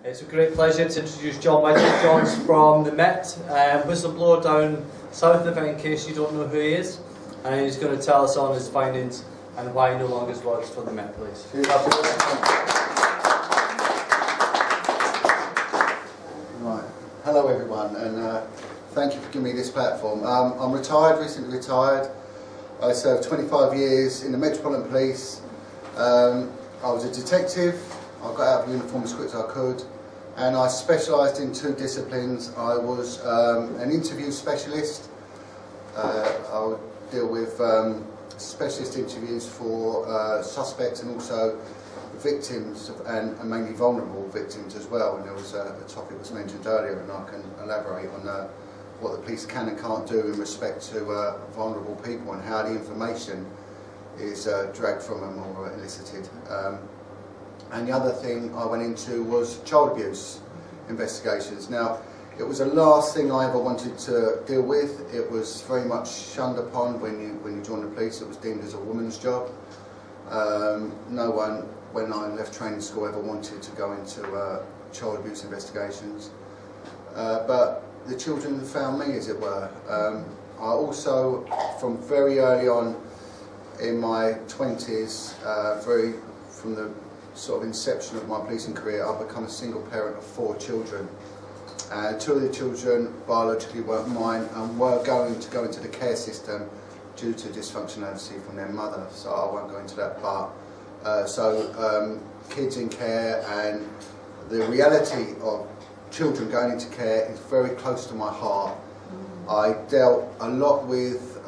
It's a great pleasure to introduce John Wedger. John's from the Met, whistleblower down south of it, in case you don't know who he is. And he's going to tell us on his findings and why he no longer works for the Met Police. Right. Hello everyone, and thank you for giving me this platform. I'm retired, recently retired. I served 25 years in the Metropolitan Police. I was a detective. I got out of uniform as quick as I could, and I specialised in two disciplines. I was an interview specialist. I would deal with specialist interviews for suspects and also victims, and mainly vulnerable victims as well. And there was a topic was mentioned earlier, and I can elaborate on what the police can and can't do in respect to vulnerable people and how the information is dragged from them or elicited. And the other thing I went into was child abuse investigations. Now, it was the last thing I ever wanted to deal with. It was very much shunned upon when you join the police. It was deemed as a woman's job. No one, when I left training school, ever wanted to go into child abuse investigations. But the children found me, as it were. I also, from very early on in my 20s, from the sort of inception of my policing career, I've become a single parent of 4 children. Two of the children biologically weren't mine and were going to go into the care system due to dysfunctionality from their mother, so I won't go into that part. Kids in care and the reality of children going into care is very close to my heart. I dealt a lot with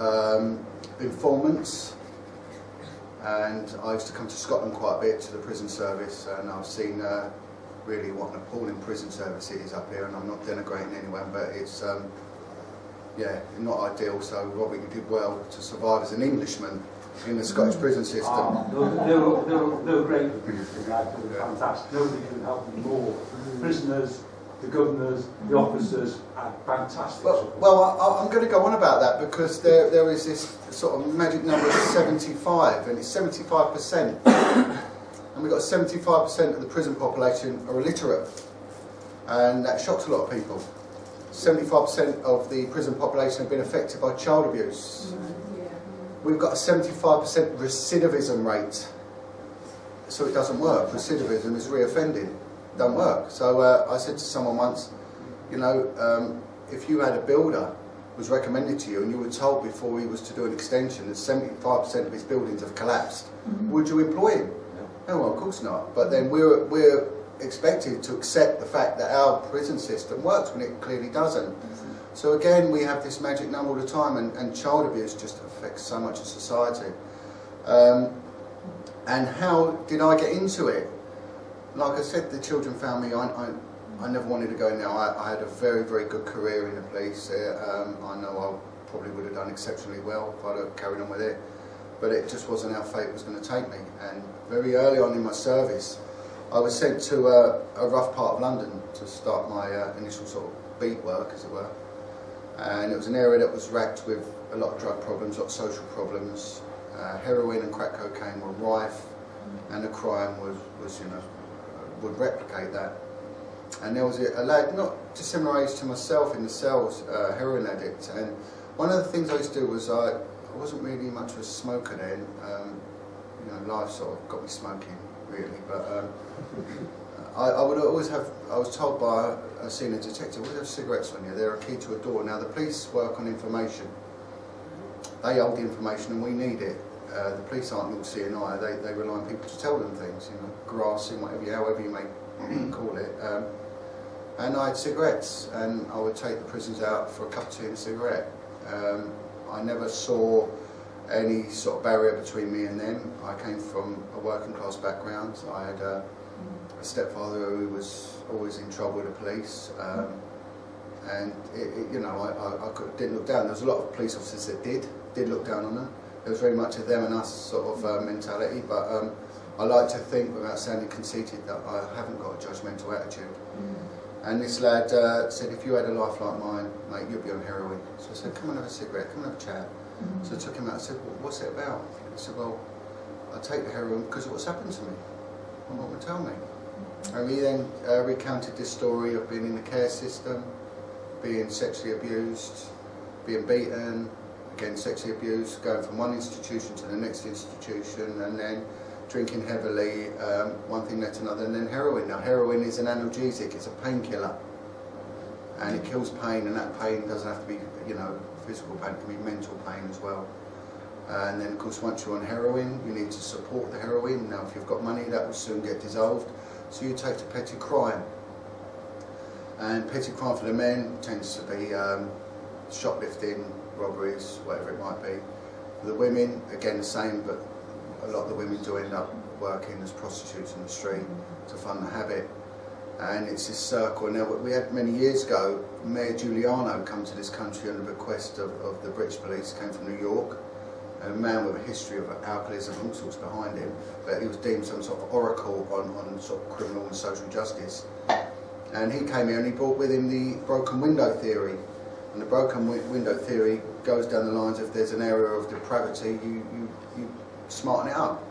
informants, and I used to come to Scotland quite a bit to the prison service, and I've seen really what an appalling prison service it is up here, and I'm not denigrating anyone, but it's yeah, not ideal. So Robert, you did well to survive as an Englishman in the Scottish prison system. They were great for people. They were fantastic. Nobody can help them more. Prisoners, the governors, the officers are fantastic. Well, I'm going to go on about that, because there is this sort of magic number of 75, and it's 75%. And we've got 75% of the prison population are illiterate, and that shocks a lot of people. 75% of the prison population have been affected by child abuse. We've got a 75% recidivism rate, so it doesn't work. Recidivism is reoffending. Don't work. So I said to someone once, you know, if you had a builder was recommended to you and you were told before he was to do an extension that 75% of his buildings have collapsed, would you employ him? No, well, of course not. But then we're expected to accept the fact that our prison system works when it clearly doesn't. So again, we have this magic number all the time, and child abuse just affects so much of society. And how did I get into it? Like I said, the children found me. I never wanted to go in there. I had a very, very good career in the police. I know I probably would have done exceptionally well if I'd have carried on with it. But it just wasn't how fate was going to take me. And very early on in my service, I was sent to a rough part of London to start my initial sort of beat work, as it were. And it was an area that was racked with a lot of drug problems, a lot of social problems. Heroin and crack cocaine were rife, and the crime was you know, would replicate that. And there was a lad, not dissimilar age to myself in the cells, heroin addict. And one of the things I used to do was I wasn't really much of a smoker then. You know, life sort of got me smoking, really. But I would always have. I was told by a senior detective, "Always have cigarettes on you. They're a key to a door." Now the police work on information. They hold the information, and we need it. The police aren't all seeing eye. They rely on people to tell them things. You know, grasping, however you may call it. And I had cigarettes, and I would take the prisoners out for a cup of tea and a cigarette. I never saw any sort of barrier between me and them. I came from a working class background. I had a stepfather who was always in trouble with the police, and you know, I didn't look down. There was a lot of police officers that did look down on them. There was very much a them and us sort of mentality, but I like to think, without sounding conceited, that I haven't got a judgmental attitude. And this lad said, if you had a life like mine, mate, you'd be on heroin. So I said, come and have a cigarette, come and have a chat. So I took him out and said, well, what's it about? He said, well, I take the heroin because of what's happened to me. What will tell me? And he then recounted this story of being in the care system, being sexually abused, being beaten, again sexually abused, going from one institution to the next institution, and then drinking heavily, one thing led to another, and then heroin. Now heroin is an analgesic, it's a painkiller, and it kills pain, and that pain doesn't have to be, you know, physical pain, it can be mental pain as well. And then of course once you're on heroin, you need to support the heroin. Now if you've got money, that will soon get dissolved, so you take to petty crime. And petty crime for the men tends to be shoplifting, robberies, whatever it might be. For the women, again the same, but a lot of the women do end up working as prostitutes in the street to fund the habit. And it's this circle. Now, we had many years ago, Mayor Giuliano come to this country on the bequest of the British police, came from New York, a man with a history of alcoholism and all sorts behind him, but he was deemed some sort of oracle on sort of criminal and social justice. And he came here and he brought with him the broken window theory. And the broken window theory goes down the lines of there's an area of depravity, you smarten it up.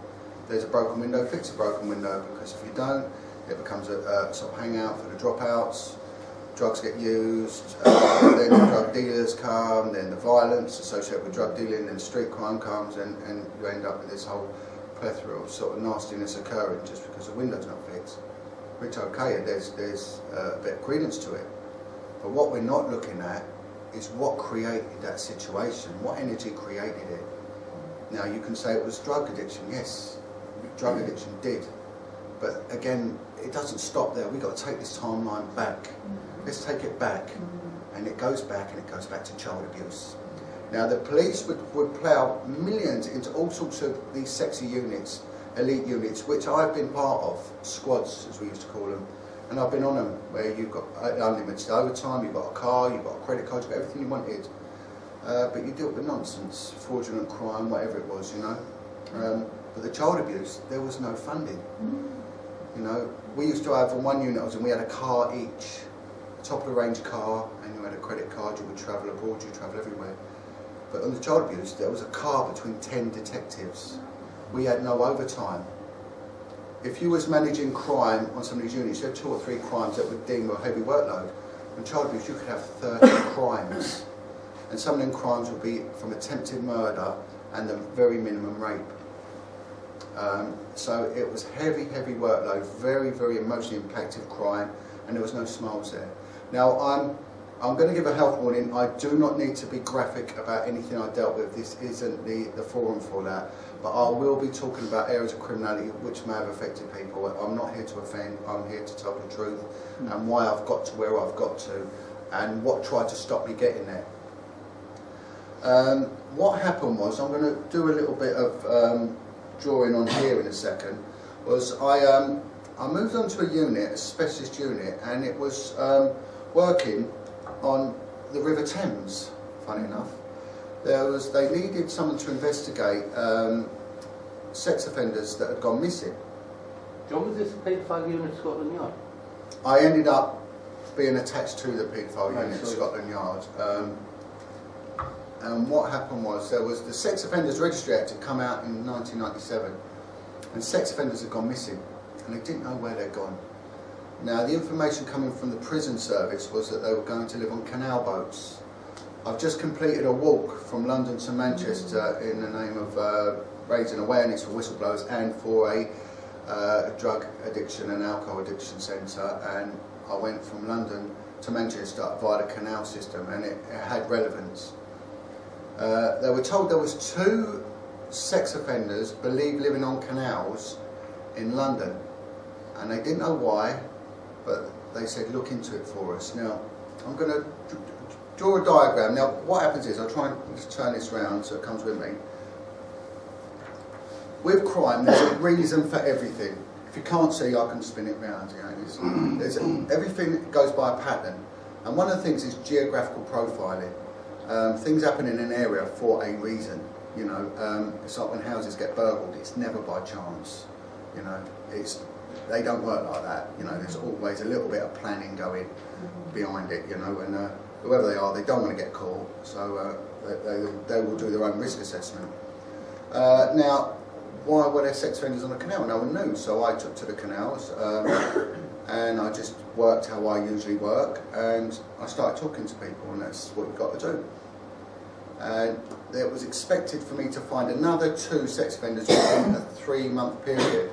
If there's a broken window, fix a broken window, because if you don't, it becomes a sort of hangout for the dropouts, drugs get used, then the drug dealers come, then the violence associated with drug dealing, then street crime comes, and you end up with this whole plethora of sort of nastiness occurring just because the window's not fixed. Which, okay, there's a bit of credence to it. But what we're not looking at is what created that situation, what energy created it. Now you can say it was drug addiction, yes, drug addiction did. But again, it doesn't stop there. We've got to take this timeline back. Let's take it back. And it goes back, and it goes back to child abuse. Now the police would plough millions into all sorts of these sexy units, elite units, which I've been part of, squads as we used to call them. And I've been on them where you've got unlimited overtime, you've got a car, you've got a credit card, you've got everything you wanted. But you deal with nonsense, fraudulent crime, whatever it was, you know. But the child abuse, there was no funding. You know, we used to have, on one unit I was in, we had a car each, a top of the range car, and you had a credit card, you would travel abroad, you travel everywhere. But on the child abuse, there was a car between 10 detectives. We had no overtime. If you was managing crime on some of these units, you had 2 or 3 crimes that would deem a heavy workload. On child abuse, you could have 30 crimes. And some of them crimes would be from attempted murder and the very minimum rape. So it was heavy, heavy workload, very, very emotionally impactful crime, and there was no smiles there. Now, I'm going to give a health warning. I do not need to be graphic about anything I dealt with. This isn't the forum for that. But I will be talking about areas of criminality which may have affected people. I'm not here to offend, I'm here to tell the truth and why I've got to where I've got to and what tried to stop me getting there. What happened was, I'm going to do a little bit of drawing on here in a second, was I moved on to a unit, a specialist unit, and it was working on the River Thames, funny enough. They needed someone to investigate sex offenders that had gone missing. John, was this paedophile unit Scotland Yard? I ended up being attached to the paedophile unit at Scotland Yard. And what happened was, there was the Sex Offenders Registry Act had come out in 1997, and sex offenders had gone missing, and they didn't know where they'd gone. Now, the information coming from the prison service was that they were going to live on canal boats. I've just completed a walk from London to Manchester in the name of raising awareness for whistleblowers and for a drug addiction and alcohol addiction centre, and I went from London to Manchester via the canal system, and it had relevance. They were told there was 2 sex offenders believed living on canals in London, and they didn't know why, but they said look into it for us. Now I'm going to draw a diagram. Now what happens is, I'll try and just turn this round so it comes with me. With crime, there's a reason for everything. If you can't see, I can spin it round. You know, everything goes by a pattern, and one of the things is geographical profiling. Things happen in an area for a reason. You know, it's like when houses get burgled, it's never by chance. You know, they don't work like that. You know, there's always a little bit of planning going behind it. You know, and whoever they are, they don't want to get caught, so they will do their own risk assessment. Now, why were there sex offenders on the canal? No one knew, so I took to the canals and I just worked how I usually work, and I started talking to people, and that's what you've got to do. And it was expected for me to find another 2 sex offenders within a 3-month period.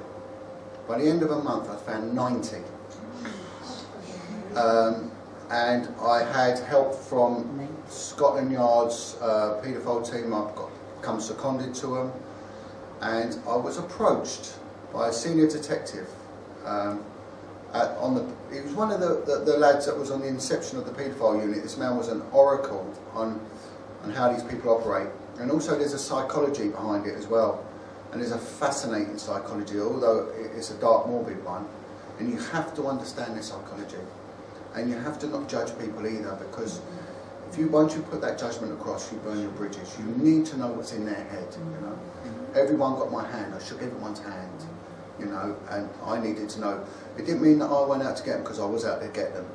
By the end of a month I found 90. And I had help from Scotland Yard's paedophile team. I've come seconded to them, and I was approached by a senior detective. He was one of the lads that was on the inception of the paedophile unit. This man was an oracle on how these people operate, and also there's a psychology behind it as well, and there's a fascinating psychology, although it's a dark, morbid one, and you have to understand their psychology. And you have to not judge people either, because once you put that judgment across, you burn your bridges. You need to know what's in their head, you know. Everyone got my hand, I shook everyone's hand, you know, and I needed to know. It didn't mean that I went out to get them, because I was out there to get them.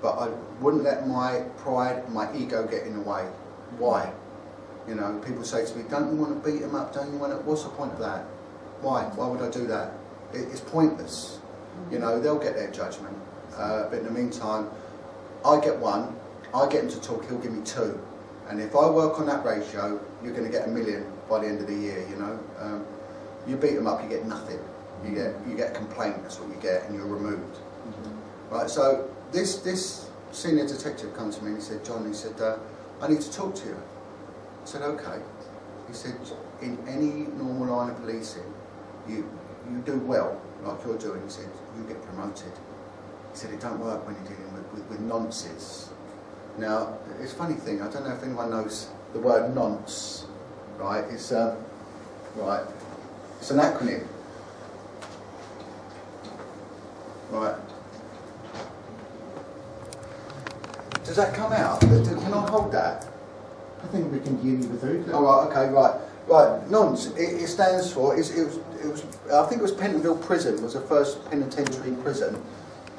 But I wouldn't let my pride, my ego get in the way. Why? You know, people say to me, don't you want to beat them up? Don't you want to, what's the point of that? Why? Why would I do that? It's pointless. You know, they'll get their judgment. But in the meantime, I get one, I get him to talk, he'll give me 2. And if I work on that ratio, you're going to get 1 million by the end of the year, you know. You beat them up, you get nothing. You get a complaint, that's what you get, and you're removed. Right, so this senior detective comes to me and he said, John, he said, I need to talk to you. I said, okay. He said, in any normal line of policing, you do well, like you're doing. He said, you get promoted. He said, it don't work when you're dealing with nonces. Now, it's a funny thing, I don't know if anyone knows the word nonce, right? It's an acronym. Right. Does that come out? Can I hold that? I think we can give you the food. Oh, right, okay, right. Nonce, it stands for, I think it was Pentonville Prison, was the first penitentiary prison.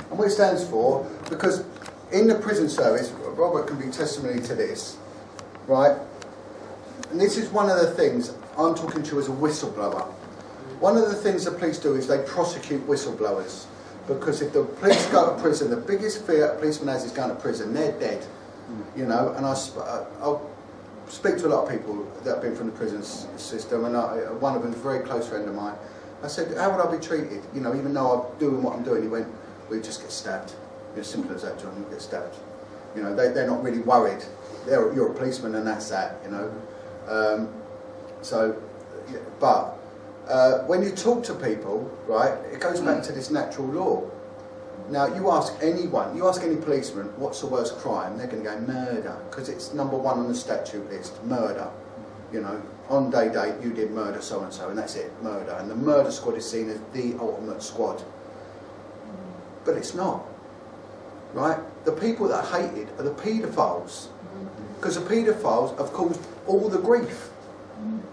And what it stands for, because in the prison service, Robert can be testimony to this, right? And this is one of the things, I'm talking to you as a whistleblower. One of the things the police do is they prosecute whistleblowers. Because if the police go to prison, the biggest fear a policeman has is going to prison. They're dead, you know. And I'll speak to a lot of people that have been from the prison system, and one of them is a very close friend of mine. I said, how would I be treated? You know, even though I'm doing what I'm doing. He went, well, you just get stabbed. It's as simple as that, John. You get stabbed. You know, they're not really worried. You're a policeman, and that's that. You know. When you talk to people, right, it goes back to this natural law. Now, you ask anyone, you ask any policeman, what's the worst crime? They're going to go murder, because it's #1 on the statute list, murder. You know, on day date, you did murder so-and-so, and that's it, murder. And the murder squad is seen as the ultimate squad. But it's not, right? The people that are hated are the paedophiles, because the paedophiles have caused all the grief.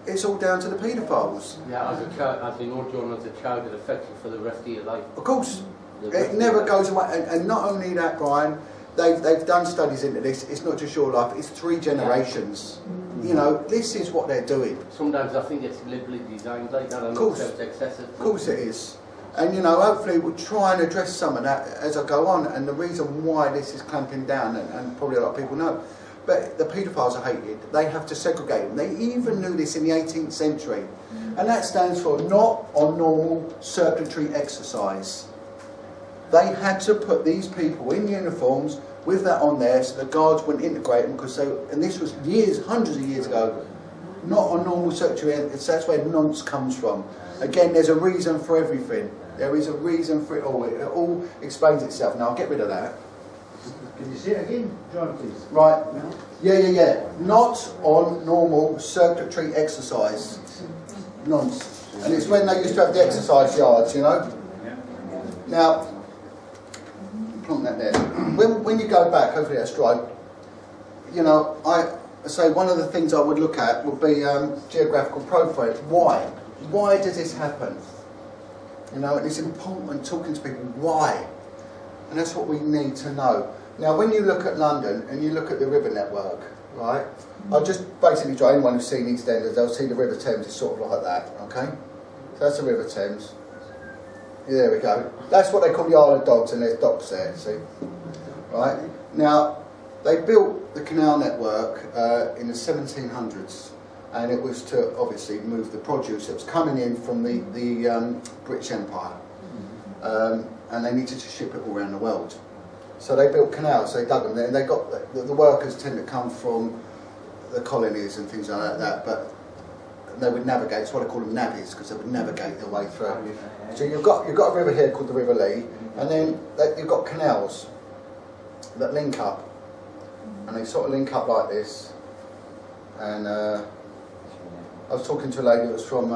It's all down to the paedophiles. Yeah, as a child, as you know, John, as a child, it affects you for the rest of your life. Of course. It never goes away. And not only that, Brian, they've done studies into this. It's not just your life, it's 3 generations. You know, this is what they're doing. Sometimes I think it's deliberately designed like that. Of course. It's excessive. Of course it is. And, you know, hopefully we'll try and address some of that as I go on. And the reason why this is clamping down, and probably a lot of people know, but the paedophiles are hated. They have to segregate them. They even knew this in the 18th century. And that stands for not on normal circulatory exercise. They had to put these people in uniforms with that on there so the guards wouldn't integrate them, because and this was years, hundreds of years ago, not on normal circulatory. That's where nonce comes from. Again, there's a reason for everything. There is a reason for it all. It all explains itself. Now, I'll get rid of that. Can you say it again, John, please? Right. Yeah. Not on normal circulatory exercise. Nonce. And it's when they used to have the exercise yards, you know. Now, plonk that there. When you go back, hopefully that's dry. You know, I say one of the things I would look at would be geographical profile. Why? Why does this happen? You know, it's important talking to people. Why? And that's what we need to know. Now, when you look at London and you look at the river network, right? I'll just basically try anyone who's seen EastEnders, they'll see the River Thames is sort of like that, okay? That's the River Thames. Yeah, there we go. That's what they call the Isle of Dogs, and there's docks there, see? Right? Now, they built the canal network in the 1700s, and it was to obviously move the produce that was coming in from the British Empire. And they needed to ship it all around the world. So they built canals, they dug them there, and they got the workers tend to come from the colonies and things like that, but they would navigate. It's what I call them navvies, because they would navigate their way through. So you've got a river here called the River Lee, and then you've got canals that link up, and they sort of link up like this. And I was talking to a lady that was from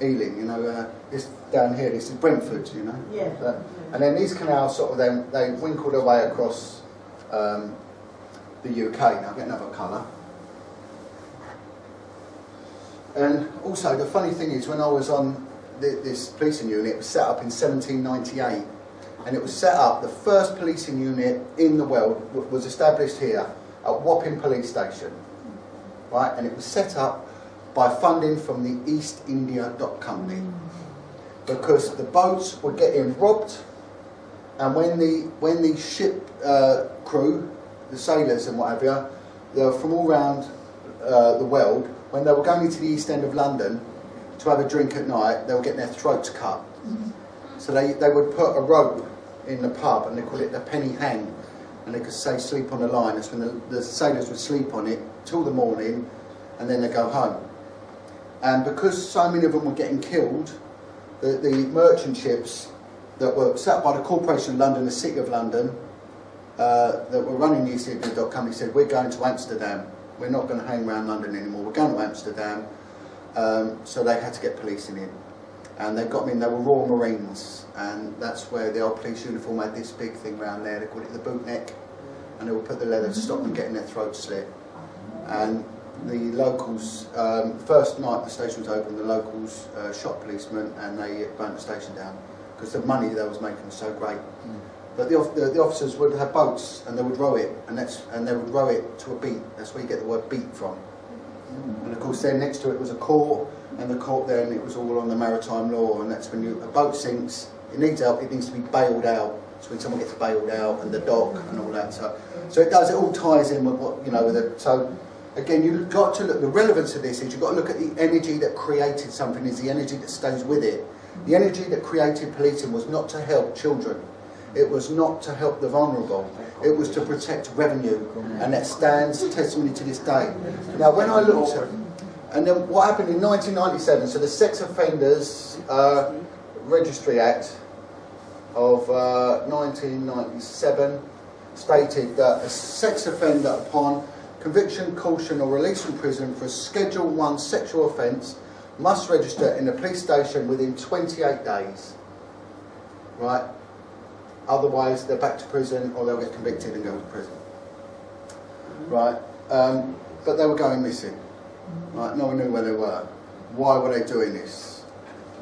Ealing, you know, this down here, this is Brentford, you know. Yeah. And then these canals sort of they winkle their way across the UK. Now I'll get another colour. And also the funny thing is, when I was on this policing unit, it was set up in 1798, and it was set up, the first policing unit in the world was established here at Wapping Police Station, right? And it was set up by funding from the East India Dock Company, because the boats were getting robbed, and when the ship crew, the sailors and what have you, they were from all around the world, when they were going into the East End of London to have a drink at night, they were getting their throats cut. So they would put a rope in the pub, and they call it the penny hang, and they could say sleep on the line. That's when the sailors would sleep on it till the morning, and then they'd go home. And because so many of them were getting killed, the merchant ships that were set up by the Corporation of London, the City of London, that were running the East India Dock Company, said, we're going to Amsterdam. We're not going to hang around London anymore. We're going to Amsterdam. So they had to get policing in. And they got them in. They were Royal Marines. And that's where the old police uniform had this big thing round there. They called it the boot neck. And they would put the leather to stop them getting their throats slit. And the locals, first night the station was open, the locals shot policemen, and they burnt the station down, because the money they was making was so great. But the officers would have boats, and they would row it, and they would row it to a beat. That's where you get the word beat from. And of course, there next to it was a court, and the court then, it was all on the maritime law, and that's when a boat sinks, it needs help, it needs to be bailed out. So when someone gets bailed out, and the dock and all that. So it all ties in with what, you know, with it. So again, you've got to look, the relevance of this is you've got to look at the energy that created something is the energy that stays with it. The energy that created policing was not to help children. It was not to help the vulnerable. It was to protect revenue, and that stands testimony to this day. Now, when I looked at, and then what happened in 1997, so the Sex Offenders Registry Act of 1997 stated that a sex offender upon conviction, caution or release from prison for a Schedule 1 sexual offence must register in the police station within 28 days. Right? Otherwise, they're back to prison, or they'll get convicted and go to prison. Right? But they were going missing. Right? No one knew where they were. Why were they doing this?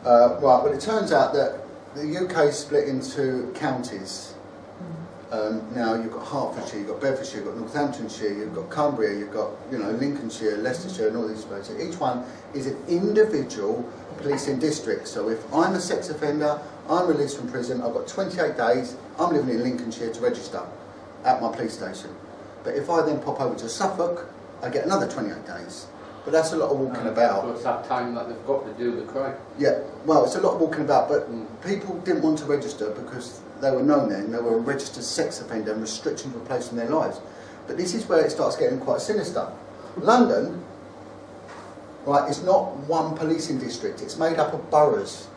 Right, well, it turns out that the UK is split into counties. Now you've got Hertfordshire, you've got Bedfordshire, you've got Northamptonshire, you've got Cumbria, you've got, you know, Lincolnshire, Leicestershire, and all these places. Each one is an individual policing district. So if I'm a sex offender, I'm released from prison, I've got 28 days, I'm living in Lincolnshire to register at my police station. But if I then pop over to Suffolk, I get another 28 days. But that's a lot of walking about. So it's that time that they've got to do the crime. Yeah, well, it's a lot of walking about, but people didn't want to register because they were known then, they were a registered sex offender and restrictions were placed on their lives. But this is where it starts getting quite sinister. London, right, is not one policing district, it's made up of boroughs.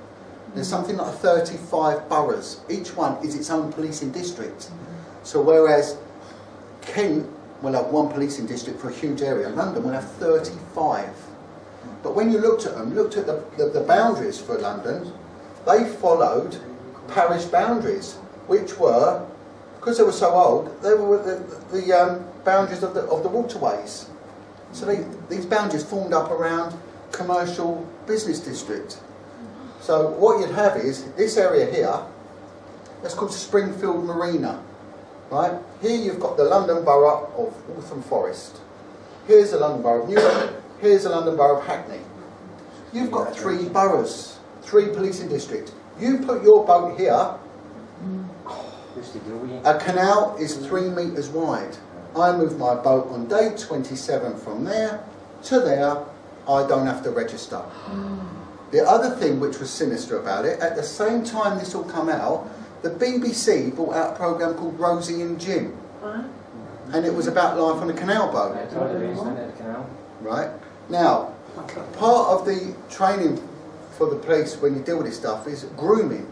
There's something like 35 boroughs. Each one is its own policing district. So whereas Kent will have one policing district for a huge area, London will have 35. But when you looked at them, looked at the boundaries for London, they followed parish boundaries, which were, because they were so old, they were the boundaries of the waterways. So these boundaries formed up around commercial business district. So what you'd have is this area here, that's called Springfield Marina, right? Here you've got the London Borough of Waltham Forest. Here's the London Borough of Newham. Here's the London Borough of Hackney. You've got 3 boroughs. 3 policing districts. You put your boat here, a canal is 3 metres wide. I moved my boat on day 27 from there to there. I don't have to register. The other thing which was sinister about it, at the same time this all come out, the BBC brought out a programme called Rosie and Jim. And it was about life on a canal boat. Right? Now, part of the training for the police when you deal with this stuff is grooming.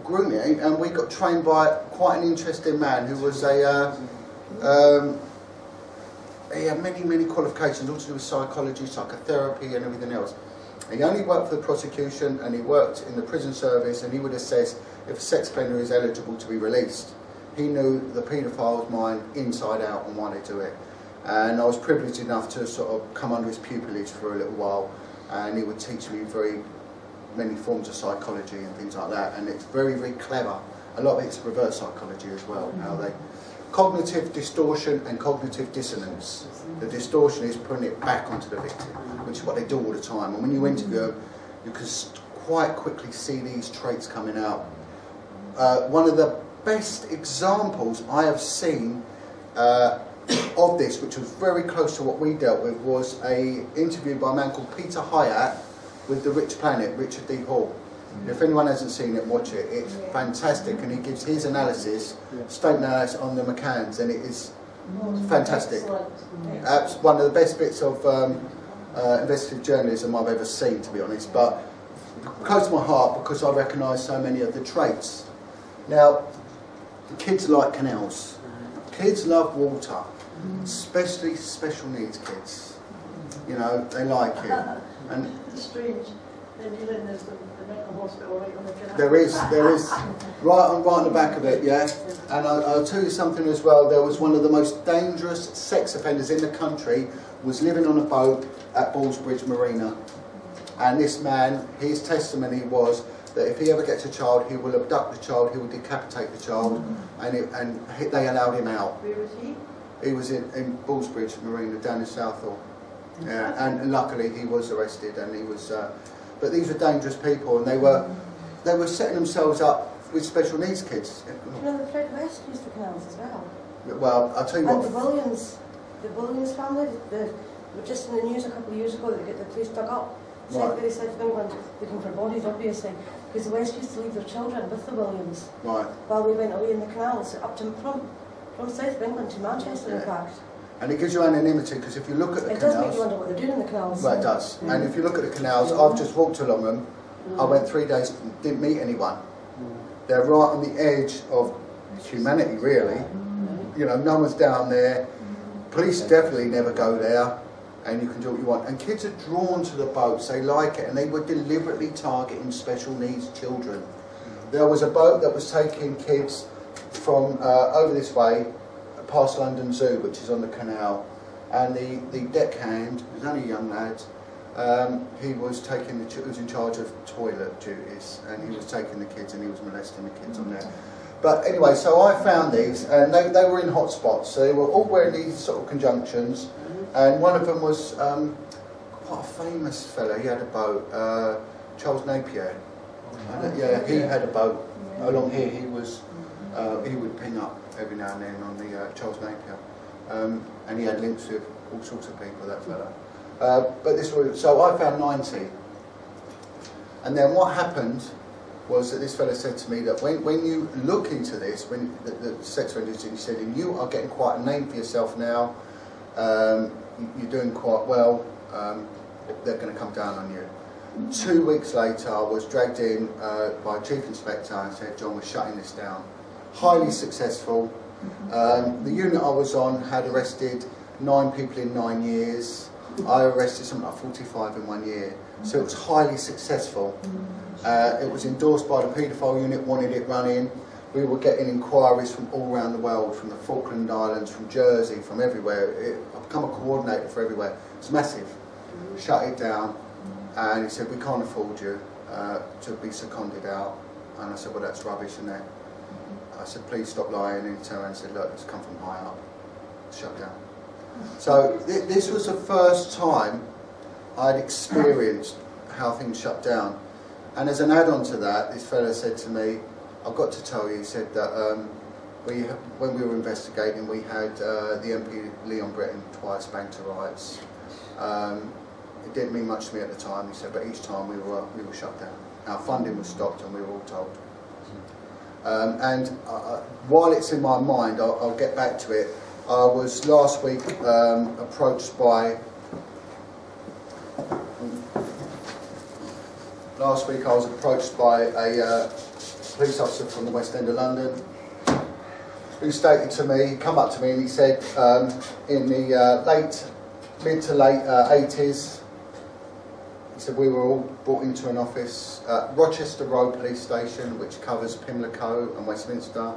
Grooming, and we got trained by quite an interesting man who was he had many qualifications, all to do with psychology, psychotherapy and everything else. He only worked for the prosecution and he worked in the prison service, and he would assess if a sex offender is eligible to be released. He knew the paedophile's mind inside out and why they do it. And I was privileged enough to sort of come under his pupillage for a little while, and he would teach me very many forms of psychology and things like that, and it's very clever. A lot of it's reverse psychology as well, how they... Cognitive distortion and cognitive dissonance. The distortion is putting it back onto the victim, which is what they do all the time. And when you interview them, you can quite quickly see these traits coming out. One of the best examples I have seen of this, which was very close to what we dealt with, was a interview by a man called Peter Hyatt with The Rich Planet, Richard D. Hall. If anyone hasn't seen it, watch it. It's fantastic, and he gives his analysis, statement analysis on the McCanns, and it is fantastic. One of the best bits of investigative journalism I've ever seen, to be honest, but close to my heart because I recognise so many of the traits. Now, kids like canals. Kids love water, especially special needs kids. You know, they like it. And it's strange. Then you know, there's the mental hospital right on the canal. There is, right on the back of it, yeah. And I'll tell you something as well. There was one of the most dangerous sex offenders in the country was living on a boat at Ballsbridge Marina. And this man, his testimony was that if he ever gets a child, he will abduct the child, he will decapitate the child, and they allowed him out. Where was he? He was in Ballsbridge Marina down in Southall. Yeah, and luckily he was arrested, and he was. But these were dangerous people, and they were setting themselves up with special needs kids. You know, the Fred West used the canals as well. Well, I'll tell you and what. The Williams family, they were just in the news a couple of years ago that they get the place dug up. Very South of England, looking for bodies, obviously, because the West used to leave their children with the Williams. Right. While we went away in the canals, up to from South of England to Manchester, in fact. And it gives you anonymity, because if you look at the canals... It does make you wonder what they're doing in the canals. Well, it does. And if you look at the canals, I've just walked along them. I went 3 days, didn't meet anyone. They're right on the edge of humanity, really. You know, no one's down there. Police definitely never go there, and you can do what you want. And kids are drawn to the boats, they like it, and they were deliberately targeting special needs children. There was a boat that was taking kids from over this way, past London Zoo, which is on the canal, and the deckhand, who was only a young lad, he was in charge of toilet duties, and he was taking the kids and he was molesting the kids on there. But anyway, so I found these, and they were in hot spots, so they were all wearing these sort of conjunctions, and one of them was quite a famous fella. He had a boat, Charles Napier. Yeah, he had a boat along here. He would ping up every now and then on the Charles Napier, and he had links with all sorts of people, that fella. But this was, so I found 90, and then what happened was that this fella said to me that when you look into this, when the sex offenders, he said, and you are getting quite a name for yourself now, you're doing quite well, they're going to come down on you. 2 weeks later, I was dragged in by a chief inspector and said, John, we're shutting this down. Highly successful. The unit I was on had arrested 9 people in 9 years. I arrested something like 45 in 1 year. So it was highly successful. It was endorsed by the paedophile unit, wanted it running. We were getting inquiries from all around the world, from the Falkland Islands, from Jersey, from everywhere. I've become a coordinator for everywhere. It's massive. Shut it down. And he said, we can't afford you to be seconded out. And I said, well, that's rubbish, isn't it? I said, please stop lying. And he turned around and said, look, it's come from high up. Shut down. So this was the first time I'd experienced how things shut down. And as an add-on to that, this fella said to me, I've got to tell you, he said that when we were investigating, we had the MP Leon Britton twice banged to rights. It didn't mean much to me at the time, he said, but each time we were shut down. Our funding was stopped and we were all told. While it's in my mind, I'll get back to it. I was last week approached by a police officer from the West End of London who stated to me, he come up to me and he said in the mid to late 80s, he said we were all brought into an office at Rochester Road Police Station, which covers Pimlico and Westminster,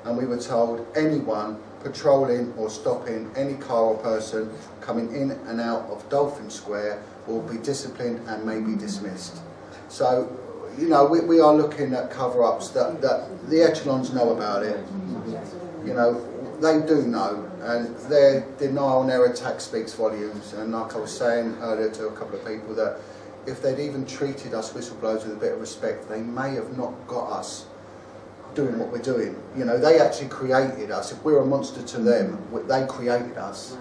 and we were told anyone patrolling or stopping any car or person coming in and out of Dolphin Square will be disciplined and may be dismissed. So, you know, we are looking at cover-ups that the echelons know about it. You know, they do know, and their denial and their attack speaks volumes. And like I was saying earlier to a couple of people, that if they'd even treated us whistleblowers with a bit of respect, they may have not got us doing what we're doing. You know, they actually created us. If we're a monster to them, they created us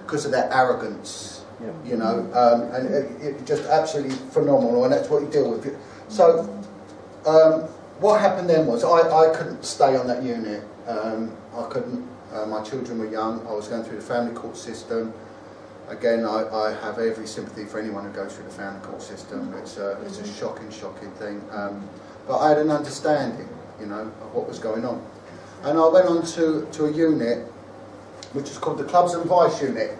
because of their arrogance. You know, and it just absolutely phenomenal, and that's what you deal with. So, what happened then was I couldn't stay on that unit. I couldn't. My children were young. I was going through the family court system. Again, I have every sympathy for anyone who goes through the family court system. It's a shocking thing. But I had an understanding, you know, of what was going on. And I went on to a unit which is called the Clubs and Vice Unit.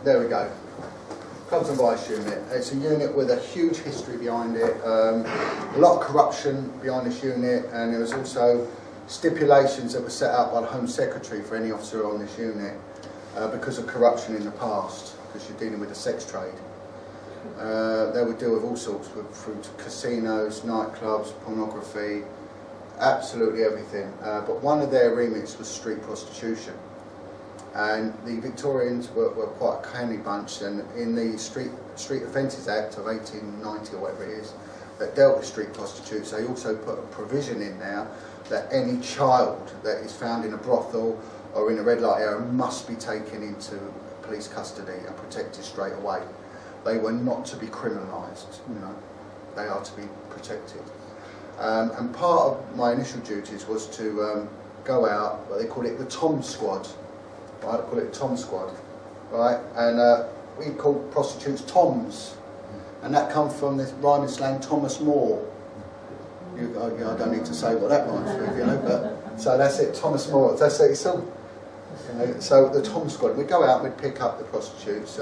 There we go. Clubs and Vice Unit. It's a unit with a huge history behind it. A lot of corruption behind this unit, and there was also stipulations that were set out by the Home Secretary for any officer on this unit because of corruption in the past, because you're dealing with the sex trade. They would deal with all sorts, through casinos, nightclubs, pornography, absolutely everything. But one of their remits was street prostitution. And the Victorians were quite a canny bunch, and in the Street Offences Act of 1890 or whatever it is, that dealt with street prostitutes, they also put a provision in there that any child that is found in a brothel or in a red light area must be taken into police custody and protected straight away. They were not to be criminalised, you know, they are to be protected. And part of my initial duties was to go out, what they call it the Tom Squad, right? They call it the Tom Squad, right? And we called prostitutes Toms, and that comes from this rhyming slang Thomas More. I don't need to say what that rhymes with, you know, but so that's it, Thomas More. That's it. It's all, you know, so the Tom Squad. We'd go out, we'd pick up the prostitutes.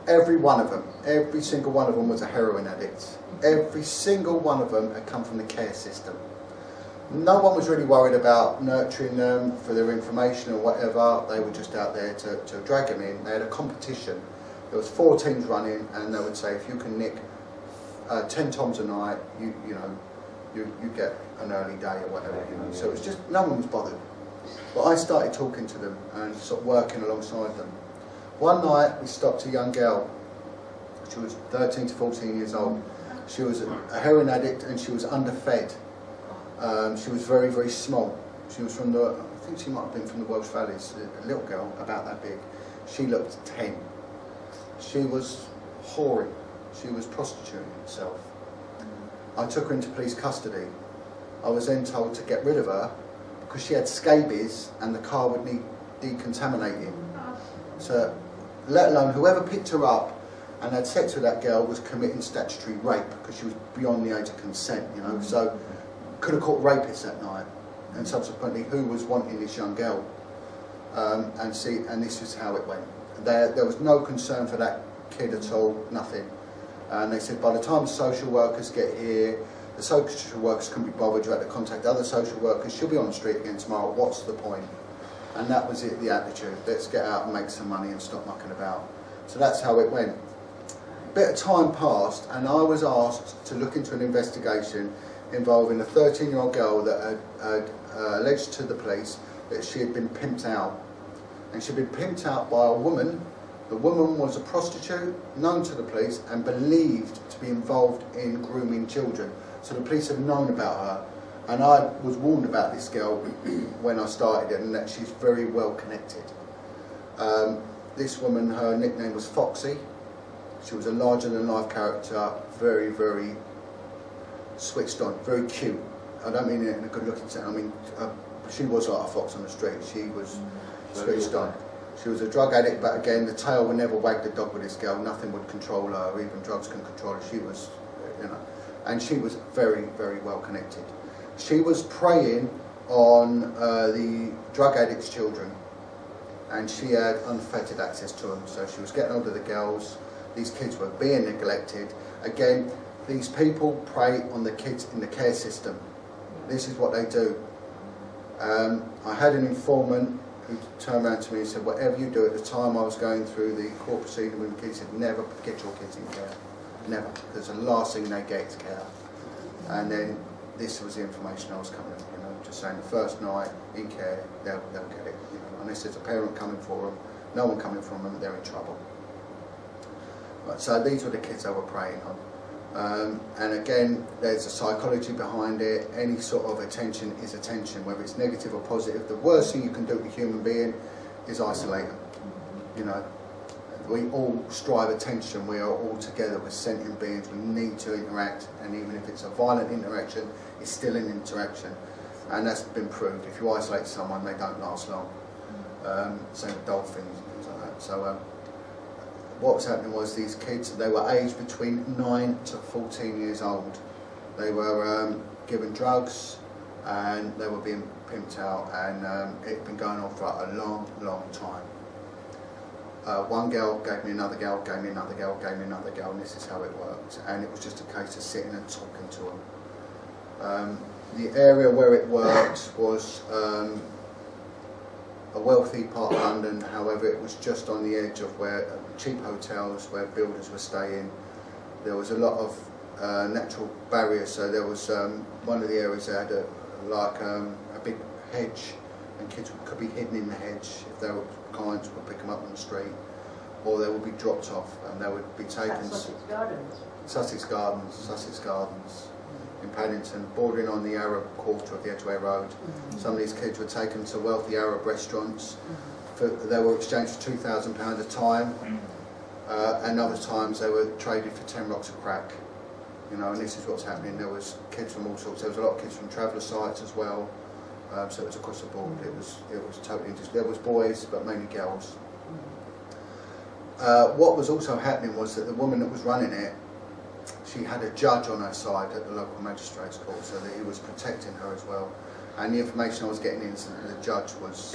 Every one of them, every single one of them was a heroin addict. Every single one of them had come from the care system. No one was really worried about nurturing them for their information or whatever. They were just out there to drag them in. They had a competition. There was 4 teams running, and they would say, if you can nick 10 toms a night, you get an early day or whatever. You know. So it was just, no one was bothered. But I started talking to them and sort of working alongside them. One night we stopped a young girl. She was 13 to 14 years old. She was a heroin addict and she was underfed. She was very, very small. She was from I think she might have been from the Welsh Valleys, a little girl about that big. She looked 10. She was whoring. She was prostituting herself. I took her into police custody. I was then told to get rid of her because she had scabies and the car would need decontaminating. So, let alone whoever picked her up and had sex with that girl was committing statutory rape because she was beyond the age of consent, you know. So, could have caught rapists that night, and subsequently who was wanting this young girl. And this is how it went. There was no concern for that kid at all, nothing. And they said by the time the social workers get here, the social workers couldn't be bothered, you had to contact other social workers, she'll be on the street again tomorrow, what's the point? And that was it, the attitude, let's get out and make some money and stop mucking about. So that's how it went. A bit of time passed and I was asked to look into an investigation involving a 13-year-old girl that had alleged to the police that she had been pimped out. And she'd been pimped out by a woman The woman was a prostitute, known to the police, and believed to be involved in grooming children. So the police have known about her. And I was warned about this girl when I started it, and that she's very well connected. This woman, her nickname was Foxy. She was a larger-than-life character, very, very switched on, very cute. I don't mean it in a good-looking sense. I mean, she was like a fox on the street. She was switched on. She was a drug addict, but again, the tail would never wag the dog with this girl. Nothing would control her. Even drugs can control her. She was, you know, and she was very, very well connected. She was preying on the drug addicts' children, and she had unfettered access to them. So she was getting hold of the girls. These kids were being neglected. Again, these people prey on the kids in the care system. This is what they do. I had an informant who turned around to me and said, whatever you do, at the time I was going through the court proceeding with the kids, he said, never get your kids in care. Never. Because the last thing they get is care. And then this was the information I was coming with, you know, just saying the first night in care, they'll get it. You know, unless there's a parent coming for them, no one coming from them, they're in trouble. Right, so these were the kids they were preying on. And again, there's a psychology behind it. Any sort of attention is attention, whether it's negative or positive. The worst thing you can do to a human being is isolate them. You know, we all strive attention. We are all together. We're sentient beings. We need to interact, and even if it's a violent interaction, it's still an interaction, and that's been proved. If you isolate someone, they don't last long. Same with dolphins and things like that. So. What was happening was these kids, they were aged between 9 to 14 years old. They were given drugs and they were being pimped out, and it had been going on for a long, long time. One girl gave me another girl, gave me another girl, gave me another girl, and this is how it worked. And it was just a case of sitting and talking to them. The area where it worked was a wealthy part of London. However, it was just on the edge of where cheap hotels, where builders were staying. There was a lot of natural barriers, so there was one of the areas that had a big hedge, and kids could be hidden in the hedge if their clients would pick them up on the street, or they would be dropped off and they would be taken. Sussex Gardens. Sussex Gardens in Paddington, bordering on the Arab quarter of the Edgware Road. Some of these kids were taken to wealthy Arab restaurants. They were exchanged for £2,000 a time, and other times they were traded for 10 rocks of crack. You know, and this is what's happening. There was kids from all sorts. There was a lot of kids from traveller sites as well. So it was across the board. It was totally interesting. There was boys, but mainly girls. What was also happening was that the woman that was running it, she had a judge on her side at the local magistrates court, so that he was protecting her as well. And the information I was getting in, the judge was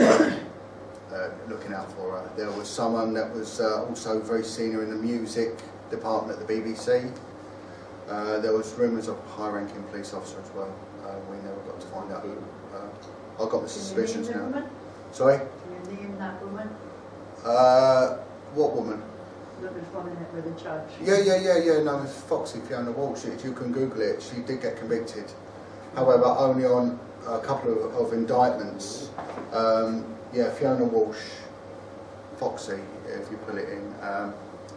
looking out for her. There was someone that was also very senior in the music department at the BBC. There was rumours of a high-ranking police officer as well. We never got to find out who. I've got the suspicions now. Woman? Sorry? Can you name that woman? What woman? That was running it with a judge. Yeah. No, it's Foxy Fiona Walsh. If you can Google it, she did get convicted. However, only on a couple of indictments. Yeah, Fiona Walsh, Foxy, if you put it in.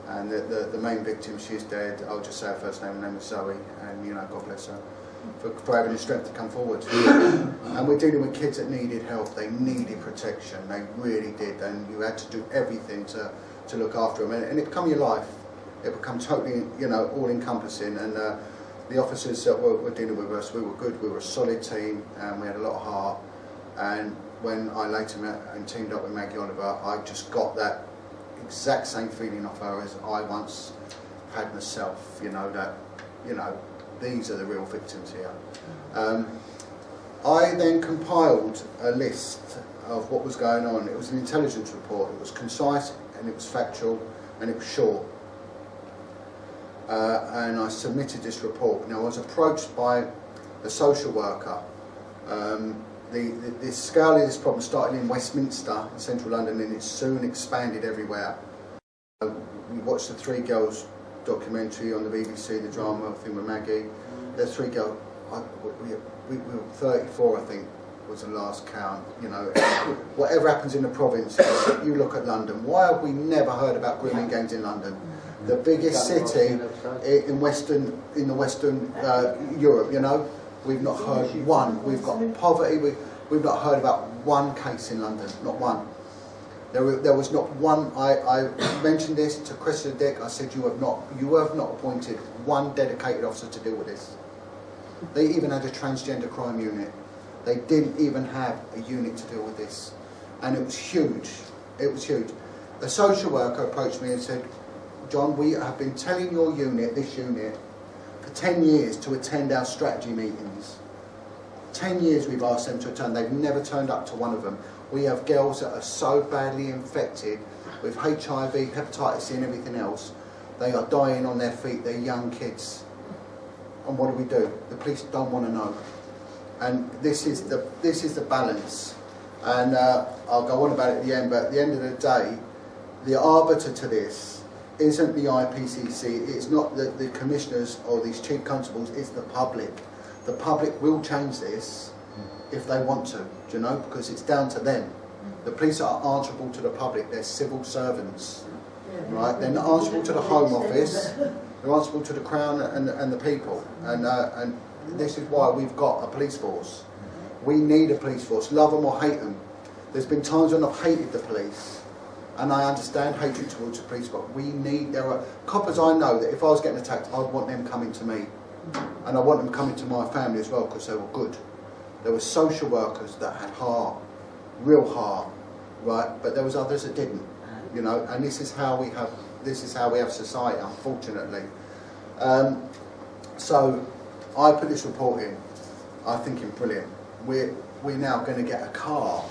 And the main victim, she's dead. I'll just say her first name. Her name is Zoe, and you know, God bless her for having the strength to come forward. And we're dealing with kids that needed help. They needed protection. They really did, and you had to do everything to look after them. And it became your life. It became totally, you know, all-encompassing. And the officers that were dealing with us, we were good. We were a solid team, and we had a lot of heart. And when I later met and teamed up with Maggie Oliver, I just got that exact same feeling of her as I once had myself. You know, that, you know, these are the real victims here. I then compiled a list of what was going on. It was an intelligence report. It was concise and it was factual and it was short. And I submitted this report. Now I was approached by a social worker. The scale of this problem started in Westminster, in central London, and it soon expanded everywhere. We watched the Three Girls documentary on the BBC, the drama thing with Maggie. The three girls, we were 34, I think, was the last count. You know, whatever happens in the province, you look at London. Why have we never heard about grooming gangs in London? The biggest city in the Western Europe. You know, we've not heard one. We've got poverty. We've not heard about one case in London. Not one. There was not one. I mentioned this to Chris and Dick. I said you have not appointed one dedicated officer to deal with this. They even had a transgender crime unit. They didn't even have a unit to deal with this, and it was huge. It was huge. A social worker approached me and said, "John, we have been telling your unit, this unit, for 10 years to attend our strategy meetings. 10 years we've asked them to attend. They've never turned up to one of them. We have girls that are so badly infected with HIV, hepatitis C and everything else. They are dying on their feet. They're young kids. And what do? The police don't want to know." And this is the balance. And I'll go on about it at the end, but at the end of the day, the arbiter to this isn't the IPCC, it's not the commissioners or these chief constables, it's the public. The public will change this if they want to, do you know, because it's down to them. The police are answerable to the public, they're civil servants, right? They're not answerable to the Home Office, they're answerable to the Crown and the people. And this is why we've got a police force. We need a police force, love them or hate them. There's been times when I've hated the police, and I understand hatred towards the police, but there are coppers I know that if I was getting attacked, I'd want them coming to me. And I want them coming to my family as well, because they were good. There were social workers that had heart, real heart, right? But there was others that didn't, you know. And this is how we have society, unfortunately. So I put this report in. I'm thinking, brilliant. We're now going to get a car.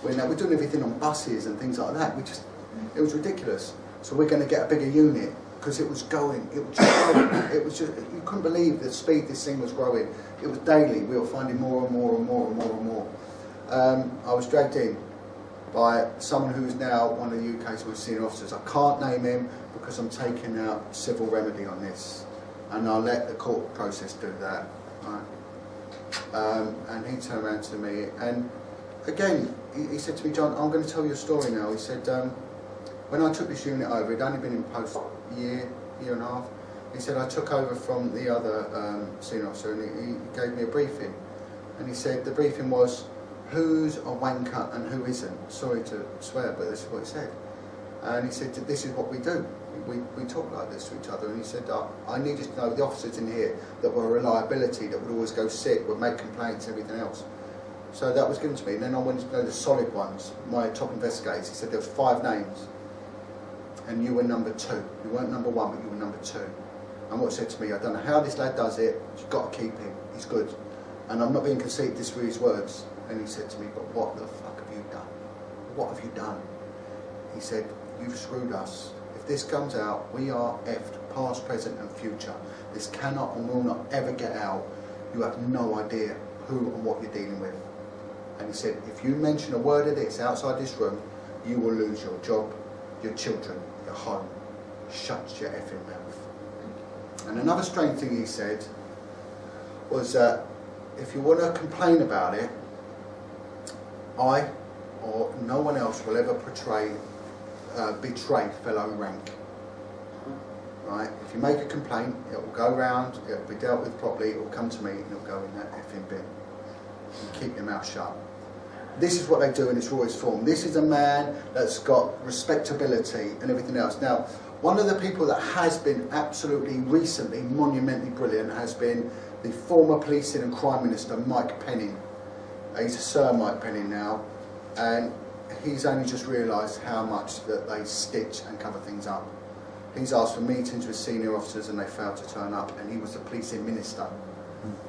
We're doing everything on buses and things like that. It was ridiculous. So we're going to get a bigger unit, because it was going. It was just, you couldn't believe the speed this thing was growing. It was daily. We were finding more and more and more and more and more. I was dragged in by someone who is now one of the UK's most senior officers. I can't name him because I'm taking out civil remedy on this, and I'll let the court process do that. Right? And he turned around to me, and again, he said to me, "John, I'm going to tell you a story now." He said, when I took this unit over, it'd only been in post a year and a half. He said, I took over from the other senior officer, and he gave me a briefing. And he said, the briefing was, who's a wanker and who isn't? Sorry to swear, but this is what he said. And he said, this is what we do. We talk like this to each other. And he said, I need you to know the officers in here that were a reliability, that would always go sick, would make complaints, everything else. So that was given to me. And then I went to know the solid ones, my top investigators. He said there was 5 names, and you were number 2. You weren't number 1, but you were number 2. And what he said to me, I don't know how this lad does it, you've got to keep him, he's good. And I'm not being conceited, this were his words. And he said to me, but what the fuck have you done? What have you done? He said, you've screwed us. If this comes out, we are effed, past, present and future. This cannot and will not ever get out. You have no idea who and what you're dealing with. And he said, if you mention a word of this outside this room, you will lose your job, your children, your home. Shut your effing mouth. And another strange thing he said was that if you want to complain about it, I or no one else will ever betray fellow rank. Right? If you make a complaint, it will go round, it will be dealt with properly, it will come to me, and it will go in that effing bin. And keep your mouth shut. This is what they do in its rawest form. This is a man that's got respectability and everything else. Now, one of the people that has been absolutely recently monumentally brilliant has been the former policing and crime minister, Mike Penning. He's a Sir Mike Penning now, and he's only just realised how much that they stitch and cover things up. He's asked for meetings with senior officers and they failed to turn up, and he was the policing minister,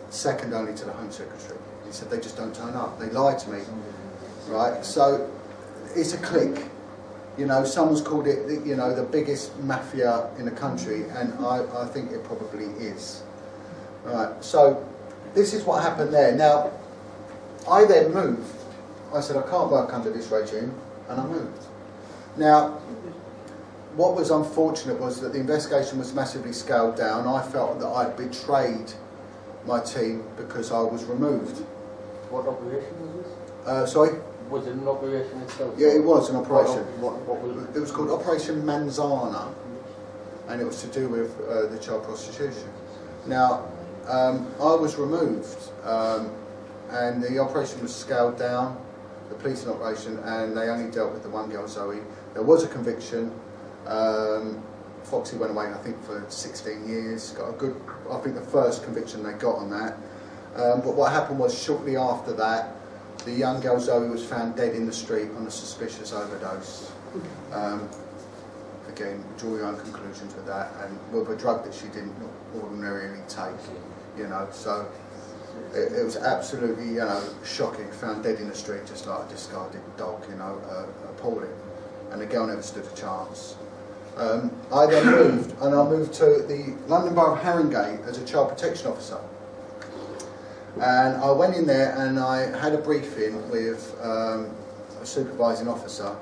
second only to the Home Secretary. He said they just don't turn up, they lie to me, right? So it's a clique. You know, someone's called it, you know, the biggest mafia in the country, and I think it probably is. Right, so this is what happened there. Now, I then moved. I said, I can't work under this regime, and I moved. Now, what was unfortunate was that the investigation was massively scaled down. I felt that I'd betrayed my team because I was removed. What operation was this? Sorry? Was it an operation itself? Yeah, it was an operation. What was it? It was called Operation Manzana, and it was to do with the child prostitution. Now, I was removed, and the operation was scaled down, the policing operation, and they only dealt with the one girl, Zoe. There was a conviction. Foxy went away, I think, for 16 years. Got a good, I think, the first conviction they got on that. But what happened was, shortly after that, the young girl Zoe was found dead in the street on a suspicious overdose. Again, draw your own conclusions with that, and with a drug that she didn't ordinarily take, you know. So it was absolutely, you know, shocking. Found dead in the street, just like a discarded dog, you know, appalling. And the girl never stood a chance. I then moved, and I moved to the London Borough of Haringey as a child protection officer. And I went in there and I had a briefing with a supervising officer,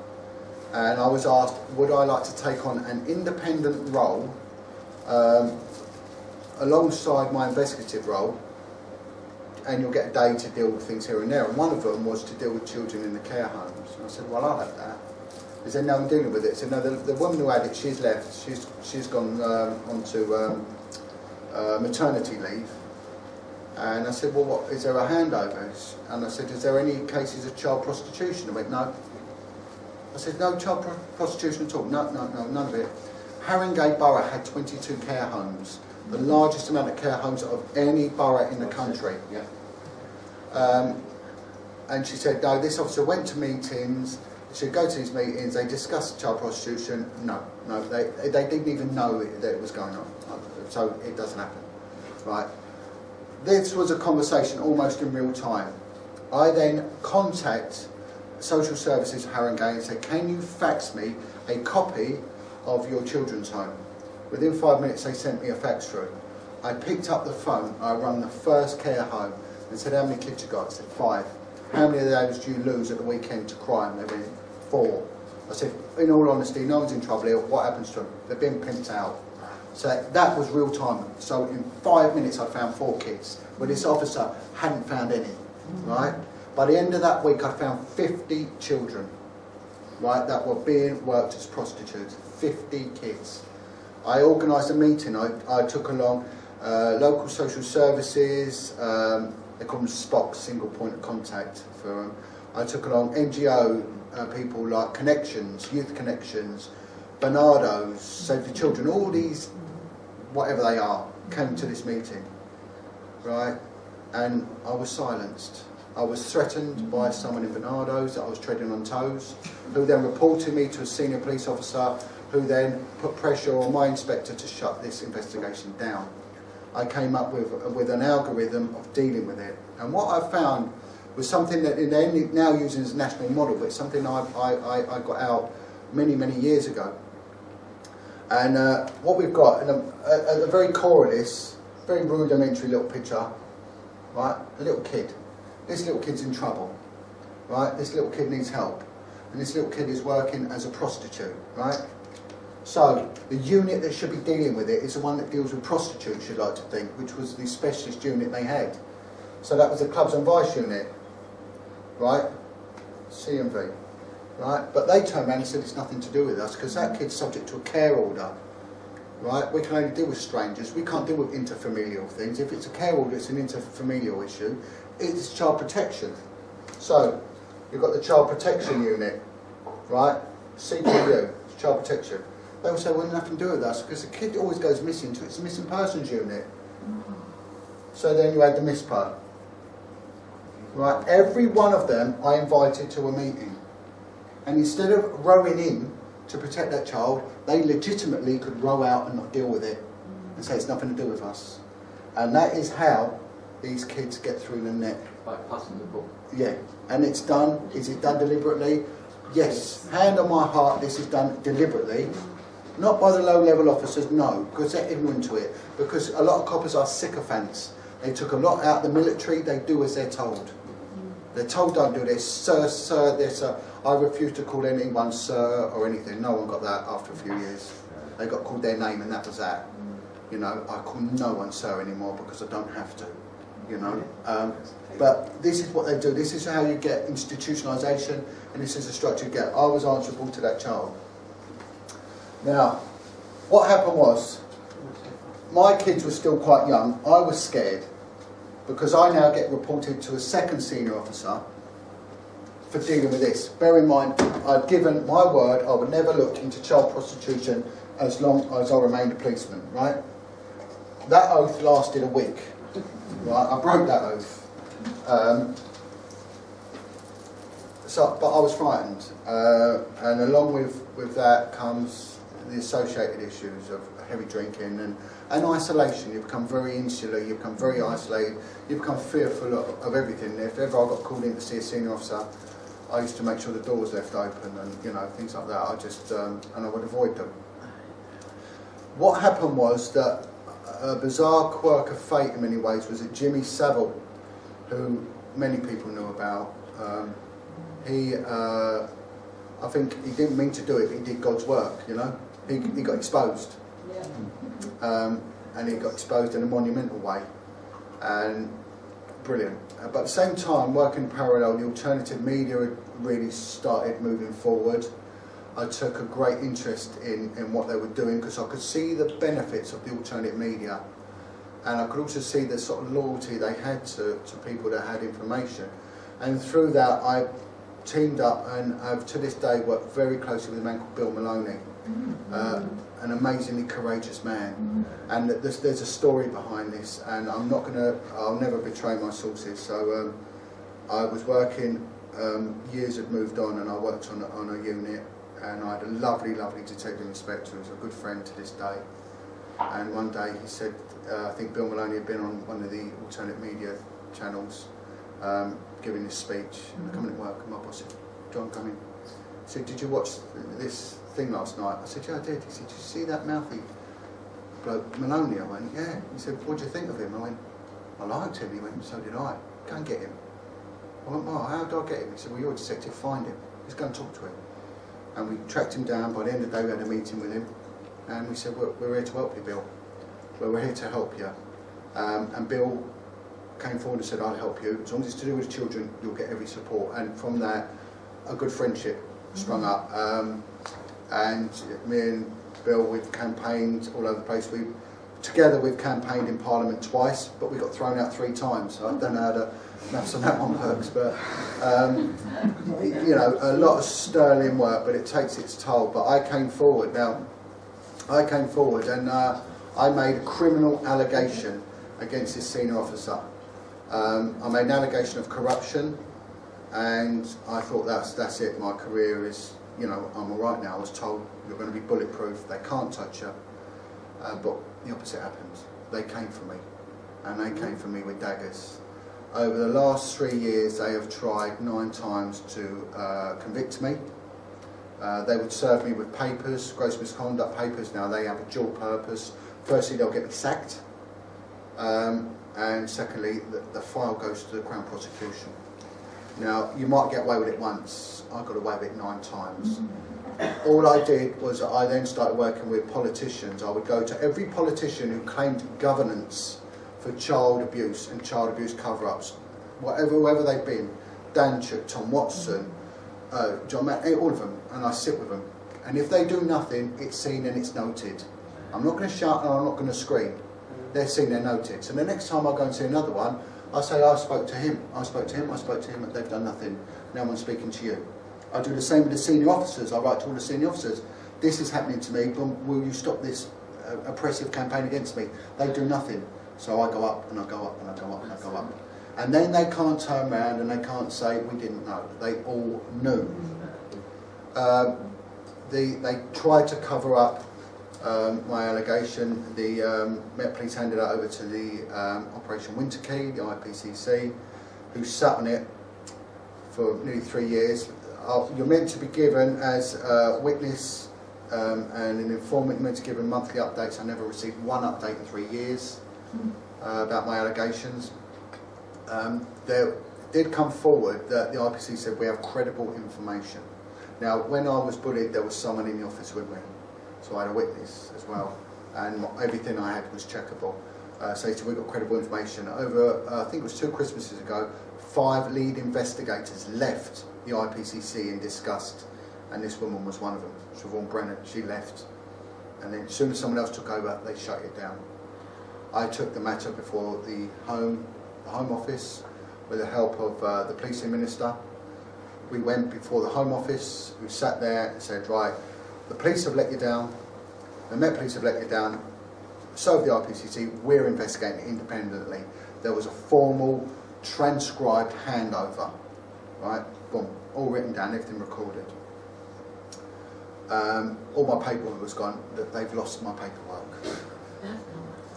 and I was asked, would I like to take on an independent role alongside my investigative role, and you'll get a day to deal with things here and there. And one of them was to deal with children in the care homes. And I said, well, I'll have that. He said, no, I'm dealing with it. He said, no, the woman who had it, she's left. She's gone on to maternity leave. And I said, well, what, is there a handover? And I said, is there any cases of child prostitution? He went, no. I said, no child prostitution at all? No, none of it. Haringey Borough had 22 care homes, the largest amount of care homes of any borough in the country. Yeah. And she said, no, this officer went to meetings. She'd go to these meetings, they discussed child prostitution. No, they didn't even know that it was going on. So it doesn't happen, right? This was a conversation almost in real time. I then contact Social Services Haringey and said, can you fax me a copy of your children's home? Within 5 minutes they sent me a fax through. I picked up the phone, I rang the first care home and said, how many kids you got? I said, 5. How many of those do you lose at the weekend to crime? They went, 4. I said, in all honesty, no one's in trouble here. What happens to them? They've been pimped out. So that was real time. So in 5 minutes I found 4 kids, but this officer hadn't found any, right? By the end of that week I found 50 children, right, that were being worked as prostitutes. 50 kids. I organised a meeting. I took along local social services, they call them SPOCs, single point of contact for them. I took along NGO people like Connections, Youth Connections, Bernardo's, Save the Children, all these, whatever they are, came to this meeting, right? And I was silenced. I was threatened by someone in Bernardo's that I was treading on toes, who then reported me to a senior police officer, who then put pressure on my inspector to shut this investigation down. I came up with an algorithm of dealing with it. And what I found was something that they're now using as a national model, but it's something I got out many, many years ago. And what we've got, at the very core of this, very rudimentary little picture, right, a little kid. This little kid's in trouble, right? This little kid needs help. And this little kid is working as a prostitute, right? So, the unit that should be dealing with it is the one that deals with prostitutes, you'd like to think, which was the specialist unit they had. So that was the Clubs and Vice unit, right? CMV, right? But they turned around and said it's nothing to do with us, because that kid's subject to a care order, right? We can only deal with strangers, we can't deal with interfamilial things. If it's a care order, it's an interfamilial issue. It's child protection. So, you've got the child protection unit, right? CPU, child protection. They will say, well, nothing to do with us, because the kid always goes missing, so it's a missing persons unit. So then you had the MISPA. Right, every one of them I invited to a meeting. And instead of rowing in to protect that child, they legitimately could row out and not deal with it. And say it's nothing to do with us. And that is how these kids get through the net. By passing the book. Yeah, and it's done. Is it done deliberately? Yes. Hand on my heart, this is done deliberately. Not by the low-level officers, no, because they're ignorant to it. Because a lot of coppers are sycophants. They took a lot out of the military, they do as they're told. They're told don't do this, sir, this, I refuse to call anyone sir or anything. No one got that after a few years. They got called their name and that was that. You know, I call no one sir anymore because I don't have to, you know. But this is what they do. This is how you get institutionalisation, and this is the structure you get. I was answerable to that child. Now, what happened was, my kids were still quite young. I was scared because I now get reported to a second senior officer for dealing with this. Bear in mind, I'd given my word I would never look into child prostitution as long as I remained a policeman, right? That oath lasted a week, right? I broke that oath. But I was frightened, and along with that comes the associated issues of heavy drinking and isolation. You become very insular, you become very isolated, you become fearful of everything. If ever I got called in to see a senior officer, I used to make sure the door was left open and, you know, things like that. I just, and I would avoid them. What happened was that a bizarre quirk of fate in many ways was that Jimmy Savile, who many people knew about, I think he didn't mean to do it, but he did God's work, you know. He got exposed. And he got exposed in a monumental way. And brilliant. But at the same time, working parallel, the alternative media had really started moving forward. I took a great interest in what they were doing because I could see the benefits of the alternative media, and I could also see the sort of loyalty they had to people that had information. And through that, I teamed up and have to this day worked very closely with a man called Bill Maloney, an amazingly courageous man. And there's a story behind this, and I'll never betray my sources. So I was working, years had moved on, and I worked on a unit, and I had a lovely, lovely detective inspector who's a good friend to this day. And one day he said, I think Bill Maloney had been on one of the alternate media channels, giving this speech, and I come in at work, and my boss said, John, come in. He said, did you watch this thing last night? I said, yeah, I did. He said, did you see that mouthy bloke, Maloney? I went, yeah. He said, what do you think of him? I went, I liked him. He went, so did I. Go and get him. I went, well, how do I get him? He said, well, you're a detective, find him. Let's go and talk to him. And we tracked him down. By the end of the day, we had a meeting with him, and we said, we're here to help you, Bill. We're here to help you. And Bill came forward and said, I'll help you. As long as it's to do with children, you'll get every support. And from that, a good friendship sprung up. And me and Bill, we've campaigned all over the place. Together we've campaigned in Parliament twice, but we got thrown out 3 times. So I don't know how to maths on that one works, but you know, a lot of sterling work, but it takes its toll. But I came forward. Now, I came forward and I made a criminal allegation against this senior officer. I made an allegation of corruption, and I thought that's it. My career is, you know, I'm all right now. I was told you're going to be bulletproof. They can't touch you. But the opposite happened. They came for me, and they came for me with daggers. Over the last 3 years, they have tried 9 times to convict me. They would serve me with papers, gross misconduct papers. Now they have a dual purpose. Firstly, they'll get me sacked, and secondly, the file goes to the Crown Prosecution. Now, you might get away with it once. I got away with it 9 times. All I did was I then started working with politicians. I would go to every politician who claimed governance for child abuse and child abuse cover-ups, whoever they've been, Danchuk, Tom Watson, John Matt, all of them, and I sit with them. And if they do nothing, it's seen and it's noted. I'm not going to shout and I'm not going to scream. They're seen, they're noted. So the next time I go and see another one, I say, I spoke to him, I spoke to him, I spoke to him, and they've done nothing. Now I'm speaking to you. I do the same with the senior officers. I write to all the senior officers. This is happening to me, but will you stop this oppressive campaign against me? They do nothing. So I go up and I go up and I go up and I go up. And then they can't turn around and they can't say, we didn't know. They all knew. They tried to cover up my allegation. The Met Police handed it over to the Operation Winter Key, the IPCC, who sat on it for nearly 3 years. You're meant to be given as a witness and an informant. You're meant to give them monthly updates. I never received one update in 3 years about my allegations. There did come forward that the IPC said we have credible information. Now, when I was bullied, there was someone in the office with me, so I had a witness as well, and everything I had was checkable. say to we've got credible information. Over, I think it was 2 Christmases ago, 5 lead investigators left the IPCC in disgust, and this woman was one of them, Siobhan Brennan. She left, and then as soon as someone else took over, they shut it down. I took the matter before the Home Office with the help of the policing minister. We went before the Home Office, who sat there and said, right, the police have let you down, the Met Police have let you down, so have the IPCC, we're investigating independently. There was a formal, transcribed handover, right? Boom, all written down, everything recorded. All my paperwork was gone, they've lost my paperwork.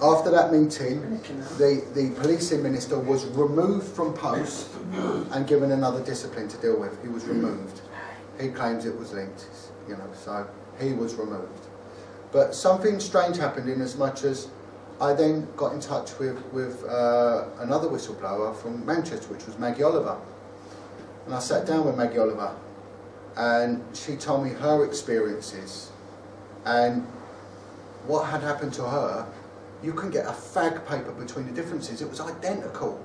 After that meeting, the policing minister was removed from post and given another discipline to deal with. He was removed. He claims it was linked, you know, so he was removed. But something strange happened in as much as I then got in touch with another whistleblower from Manchester, which was Maggie Oliver. And I sat down with Maggie Oliver and she told me her experiences and what had happened to her. You can get a fag paper between the differences. It was identical.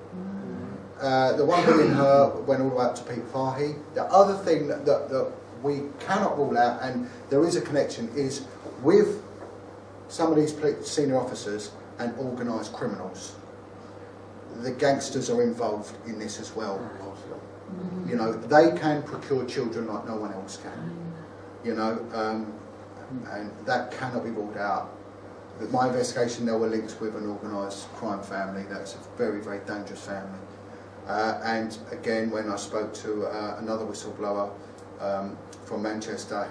The one being her went all the way up to Pete Fahey. The other thing that we cannot rule out, and there is a connection, is with some of these senior officers and organised criminals. The gangsters are involved in this as well. You know, they can procure children like no one else can. You know, and that cannot be ruled out. With my investigation, there were links with an organised crime family. That's a very, very dangerous family. And again, when I spoke to another whistleblower from Manchester,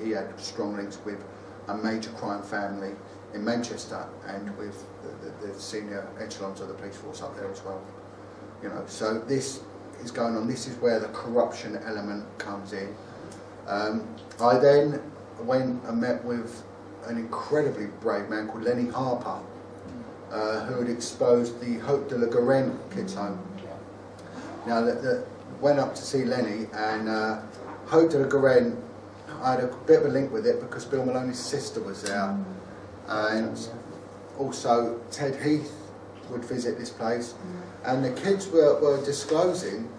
he had strong links with a major crime family in Manchester and with the senior echelons of the police force up there as well. You know, so this is going on. This is where the corruption element comes in. I then went and met with an incredibly brave man called Lenny Harper, who had exposed the Hope de la Garenne kids home. Now, went up to see Lenny, and Hope de la Garenne, I had a bit of a link with it because Bill Maloney's sister was there, and also Ted Heath would visit this place, and the kids were disclosing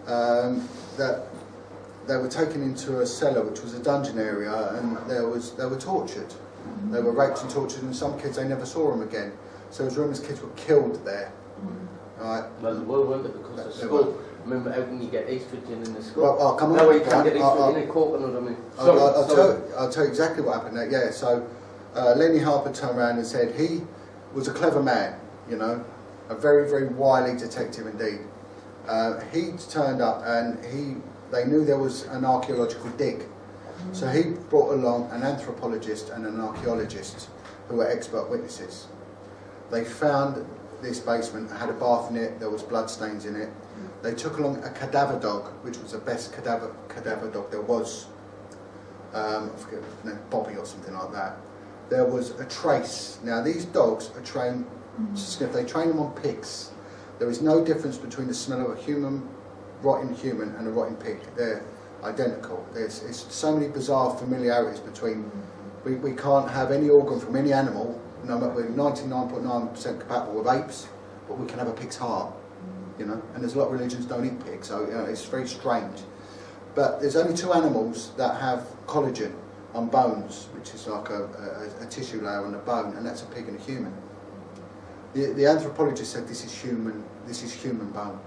that they were taken into a cellar, which was a dungeon area, and they were tortured. They were raped and tortured, and some kids, they never saw them again. So there was rumours kids were killed there. Right. Well, they weren't it because of skull. Remember how can you get estrogen in the skull? Well, I'll come on. No, you can't get estrogen in a coconut, I mean. I'll tell you exactly what happened there. Yeah, so Lenny Harper turned around and said he was a clever man, you know, a very, very wily detective indeed. He turned up and they knew there was an archaeological dig. So he brought along an anthropologist and an archaeologist who were expert witnesses. They found this basement, had a bath in it, there was blood stains in it. They took along a cadaver dog, which was the best cadaver dog there was. I forget his name, Bobby or something like that. There was a trace. Now these dogs are trained to sniff. They train them on pigs. There is no difference between the smell of a rotting human and a rotting pig. They're identical. There's so many bizarre familiarities between. We can't have any organ from any animal. No, we're 99.9% compatible with apes, but we can have a pig's heart. You know, and there's a lot of religions don't eat pigs, so you know, it's very strange. But there's only 2 animals that have collagen on bones, which is like a tissue layer on the bone, and that's a pig and a human. The anthropologist said this is human bone.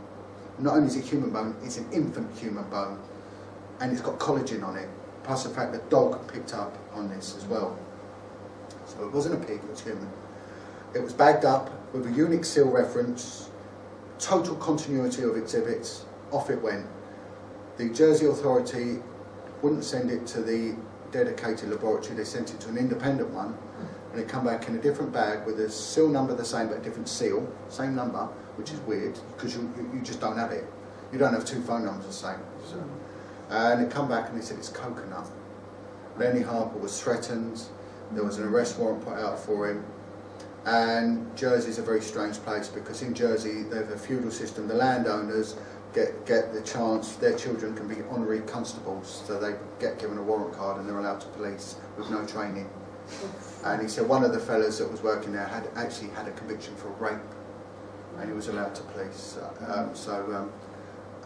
Not only is it human bone, it's an infant human bone, and it's got collagen on it, plus the fact that dog picked up on this as well. So it wasn't a pig, it was human. It was bagged up with a unique seal reference, total continuity of exhibits, off it went. The Jersey Authority wouldn't send it to the dedicated laboratory, they sent it to an independent one, and it come back in a different bag with a seal number the same but a different seal, same number, which is weird because you just don't have it. You don't have 2 phone numbers the same. So. And it come back and they said it's coconut. Lenny Harper was threatened, there was an arrest warrant put out for him, and Jersey's a very strange place because in Jersey they have a feudal system. The landowners get the chance, their children can be honorary constables, so they get given a warrant card and they're allowed to police with no training. And he said one of the fellas that was working there had actually had a conviction for rape, and he was allowed to police.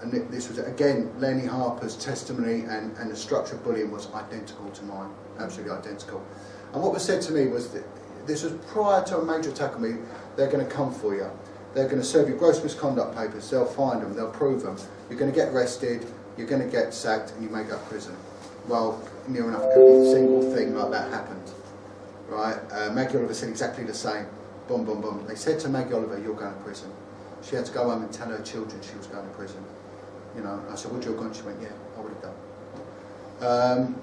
And this was, again, Lenny Harper's testimony and the structure of bullying was identical to mine, absolutely identical. And what was said to me was that this was prior to a major attack on me. They're going to come for you. They're going to serve you gross misconduct papers. They'll find them. They'll prove them. You're going to get arrested. You're going to get sacked, and you may go to prison. Well, near enough, every single thing like that happened. Right? Maggie Oliver said exactly the same. Boom, boom, boom. They said to Maggie Oliver, "You're going to prison." She had to go home and tell her children she was going to prison. You know, I said, "Would you have gone?" She went, "Yeah, I would have done."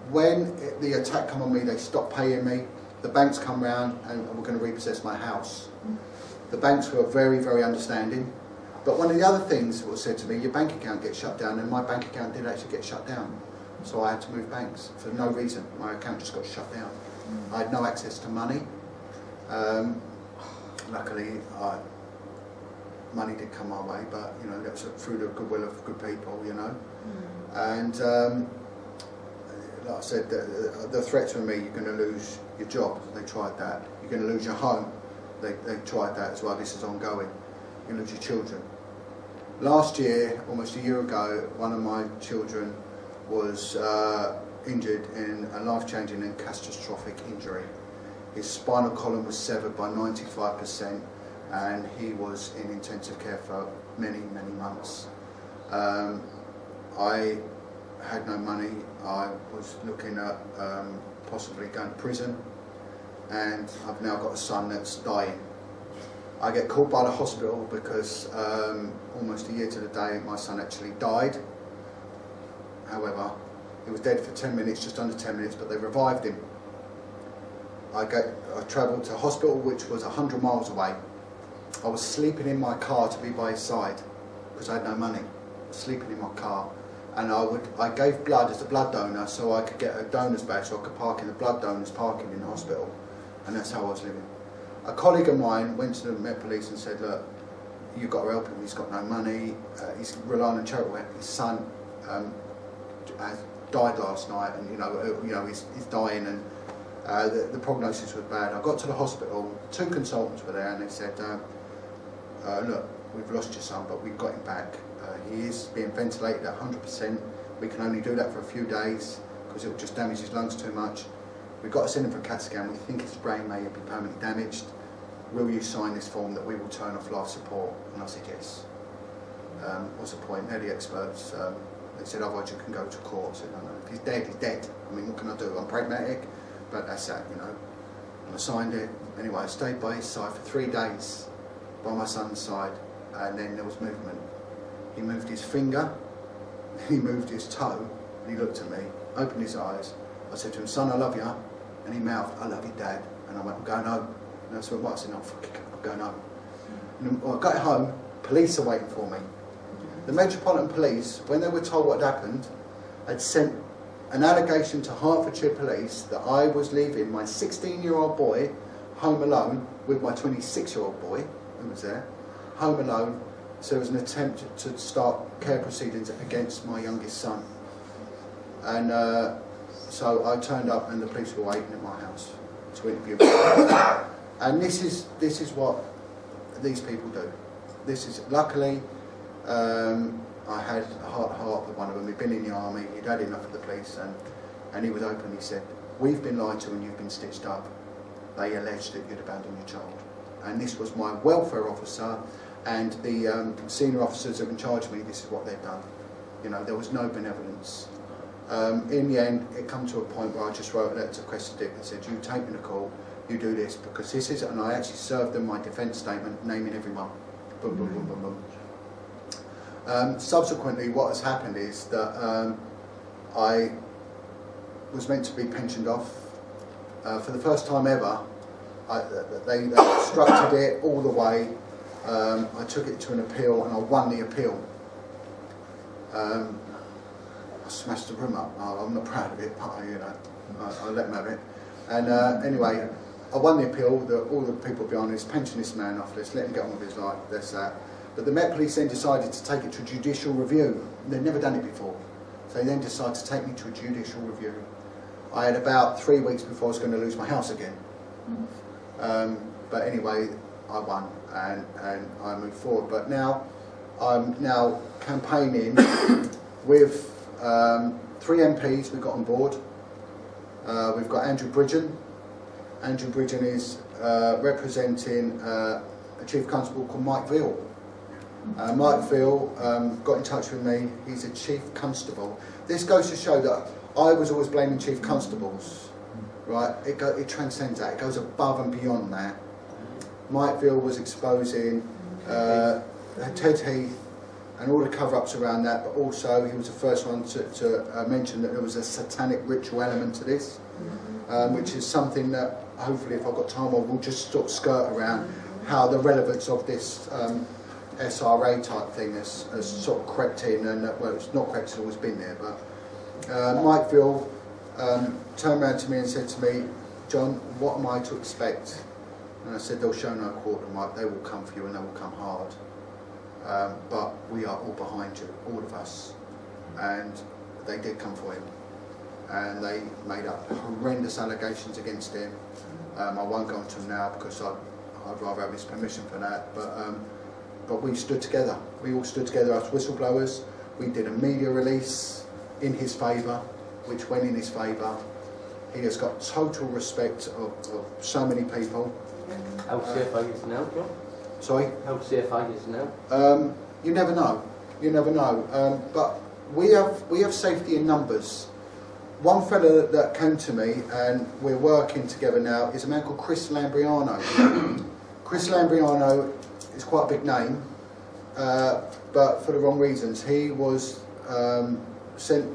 When the attack come on me, they stopped paying me. The banks come round and were going to repossess my house. The banks were very, very understanding. But one of the other things that was said to me, your bank account gets shut down, and my bank account did actually get shut down. So I had to move banks for no reason. My account just got shut down. I had no access to money. Luckily, money did come my way, but you know, that was through the goodwill of good people, you know. And like I said, the threats were me, you're going to lose your job. They tried that. You're going to lose your home. They tried that as well. This is ongoing. You're going to lose your children. Last year, almost a year ago, one of my children was injured in a life-changing and catastrophic injury. His spinal column was severed by 95%, and he was in intensive care for many, many months. I had no money. I was looking at possibly going to prison, and I've now got a son that's dying. I get called by the hospital because almost a year to the day my son actually died. However, he was dead for 10 minutes, just under 10 minutes, but they revived him. I travelled to hospital, which was 100 miles away. I was sleeping in my car to be by his side because I had no money. I was sleeping in my car, and I gave blood as a blood donor so I could get a donor's badge so I could park in the blood donors parking in the hospital, and that's how I was living. A colleague of mine went to the Met Police and said, "Look, you've got to help him. He's got no money. He's relying on charity. His son died last night, and you know he's dying, and the prognosis was bad." I got to the hospital. 2 consultants were there, and they said, "Look, we've lost your son, but we've got him back. He is being ventilated at 100%. We can only do that for a few days because it will just damage his lungs too much. We've got to send him for a CAT scan. We think his brain may be permanently damaged. Will you sign this form that we will turn off life support?" And I said, "Yes." What's the point? They're the experts. They said, "Otherwise you can go to court." I said, "No, if he's dead, he's dead. I mean, what can I do? I'm pragmatic, but that's that, you know." And I signed it. Anyway, I stayed by his side for 3 days, by my son's side, and then there was movement. He moved his finger, he moved his toe, and he looked at me, opened his eyes. I said to him, "Son, I love you." And he mouthed, "I love you, Dad." And I went, "I'm going home." And I said, "What?" I said, "No, fuck it, I'm going home." And when I got home, police are waiting for me. The Metropolitan Police, when they were told what had happened, had sent an allegation to Hertfordshire Police that I was leaving my 16-year-old boy home alone with my 26-year-old boy, who was there, home alone. So it was an attempt to start care proceedings against my youngest son. And so I turned up, and the police were waiting at my house to interview me. And this is what these people do. This is, luckily, I had a heart with one of them. He'd been in the army, he'd had enough of the police, and he was open. He said, "We've been lied to and you've been stitched up. They alleged that you'd abandoned your child." And this was my welfare officer and the senior officers that were in charge of me. This is what they'd done. You know, there was no benevolence. In the end, it come to a point where I just wrote a letter to Cressida Dick and said, "You take me to court, you do this, because this is," and I actually served them my defence statement, naming everyone. Boom, boom, boom, boom, boom. Subsequently, what has happened is that I was meant to be pensioned off. For the first time ever, they structured it all the way. I took it to an appeal, and I won the appeal. I smashed the room up. I'm not proud of it, but I let them have it. And anyway, I won the appeal. All the people behind us pensioned this man off. Let's let him get on with his life. That's that. But the Met Police then decided to take it to judicial review. They'd never done it before. So they then decided to take me to a judicial review. I had about 3 weeks before I was going to lose my house again. But anyway, I won and I moved forward. But now I'm now campaigning with 3 MPs we got on board. We've got Andrew Bridgen. Andrew Bridgen is representing a Chief Constable called Mike Veal. Mike Veal got in touch with me. He's a Chief Constable. This goes to show that I was always blaming Chief Constables, right? It transcends that. It goes above and beyond that. Mike Veal was exposing Ted Heath and all the cover-ups around that, but also he was the first one to mention that there was a satanic ritual element to this, which is something that hopefully, if I've got time, I will just sort of skirt around how the relevance of this SRA type thing has sort of crept in, and well, it's not crept, it's always been there, but Mike Veal turned around to me and said to me, John, what am I to expect? And I said, they'll show no quarter, Mike, they will come for you and they will come hard. But we are all behind you, all of us. And they did come for him. And they made up horrendous allegations against him. I won't go into them now because I'd rather have his permission for that. But we stood together. We all stood together as whistleblowers. We did a media release in his favour, which went in his favour. He has got total respect of so many people. How safe are you now, John? Sorry? How safe are you now? You never know. You never know. But we have safety in numbers. One fella that came to me, and we're working together now, is a man called Chris Lambriano. Chris Lambriano is quite a big name, but for the wrong reasons. He was sent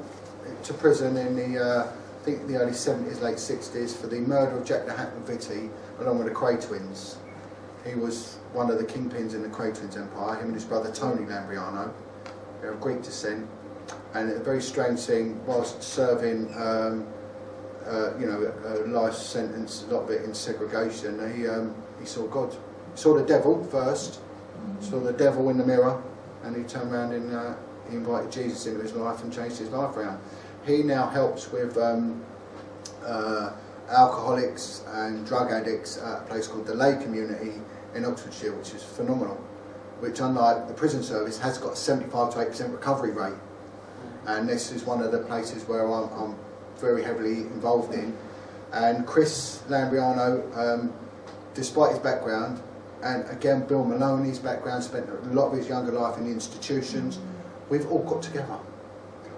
to prison in the, I think the early 70s, late 60s, for the murder of Jack the Hackman Vitti, along with the Cray twins. He was one of the kingpins in the Cray twins empire, him and his brother Tony Lambriano. They're of Greek descent. And a very strange thing, whilst serving, you know, a life sentence, a lot of it in segregation, he saw God. He saw the devil first, saw the devil in the mirror, and he turned around and he invited Jesus into his life and changed his life around. He now helps with alcoholics and drug addicts at a place called the Lay Community in Oxfordshire, which is phenomenal, which, unlike the prison service, has got a 75 to 8% recovery rate. And this is one of the places where I'm very heavily involved in. And Chris Lambriano, despite his background, and again Bill Maloney's background, spent a lot of his younger life in the institutions, we've all got together.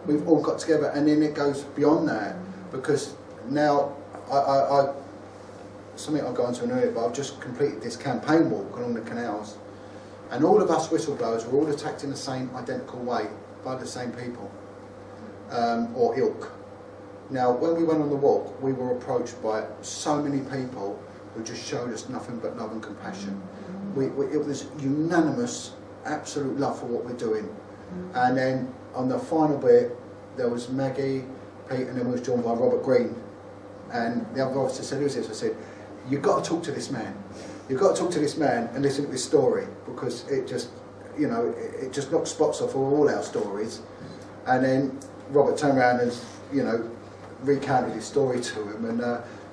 We've all got together, and then it goes beyond that, because now something I'll go into in a minute, but I've just completed this campaign walk along the canals, and all of us whistleblowers were all attacked in the same identical way by the same people. Or ilk. Now, when we went on the walk, we were approached by so many people who just showed us nothing but love and compassion. It was unanimous, absolute love for what we're doing. And then on the final bit, there was Maggie, Pete, and then we was joined by Robert Green. And the other officer said, who's this? I said, you've got to talk to this man. You've got to talk to this man and listen to his story, because it just, you know, it just knocks spots off all our stories. And then Robert turned around and, you know, recounted his story to him, and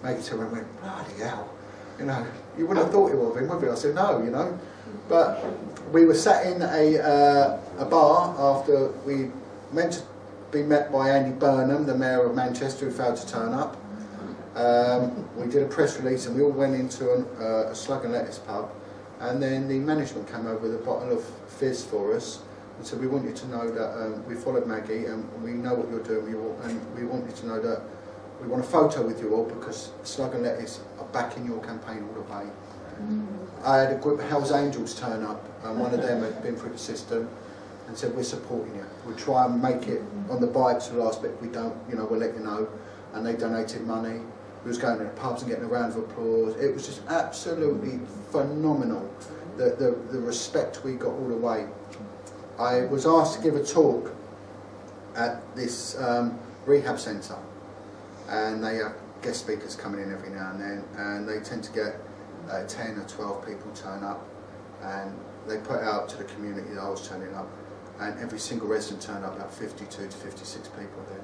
Maggie turned around and went, bloody hell, you know, you wouldn't have thought it of him, would you? I said, no, you know. But we were sat in a bar after we meant to be met by Andy Burnham, the Mayor of Manchester, who failed to turn up. We did a press release and we all went into a Slug and Lettuce pub, and then the management came over with a bottle of fizz for us. And so we want you to know that we followed Maggie and we know what you're doing, and we want you to know that we want a photo with you all, because Slug and Lettuce are backing your campaign all the way. I had a group of Hell's Angels turn up, and one of them had been through the system and said, we're supporting you. We'll try and make it on the bike to the last bit. If we don't, you know, we'll let you know. And they donated money. We was going to the pubs and getting a round of applause. It was just absolutely phenomenal, the respect we got all the way. I was asked to give a talk at this rehab centre, and they have guest speakers coming in every now and then, and they tend to get 10 or 12 people turn up, and they put out to the community that I was turning up, and every single resident turned up, about 52 to 56 people there.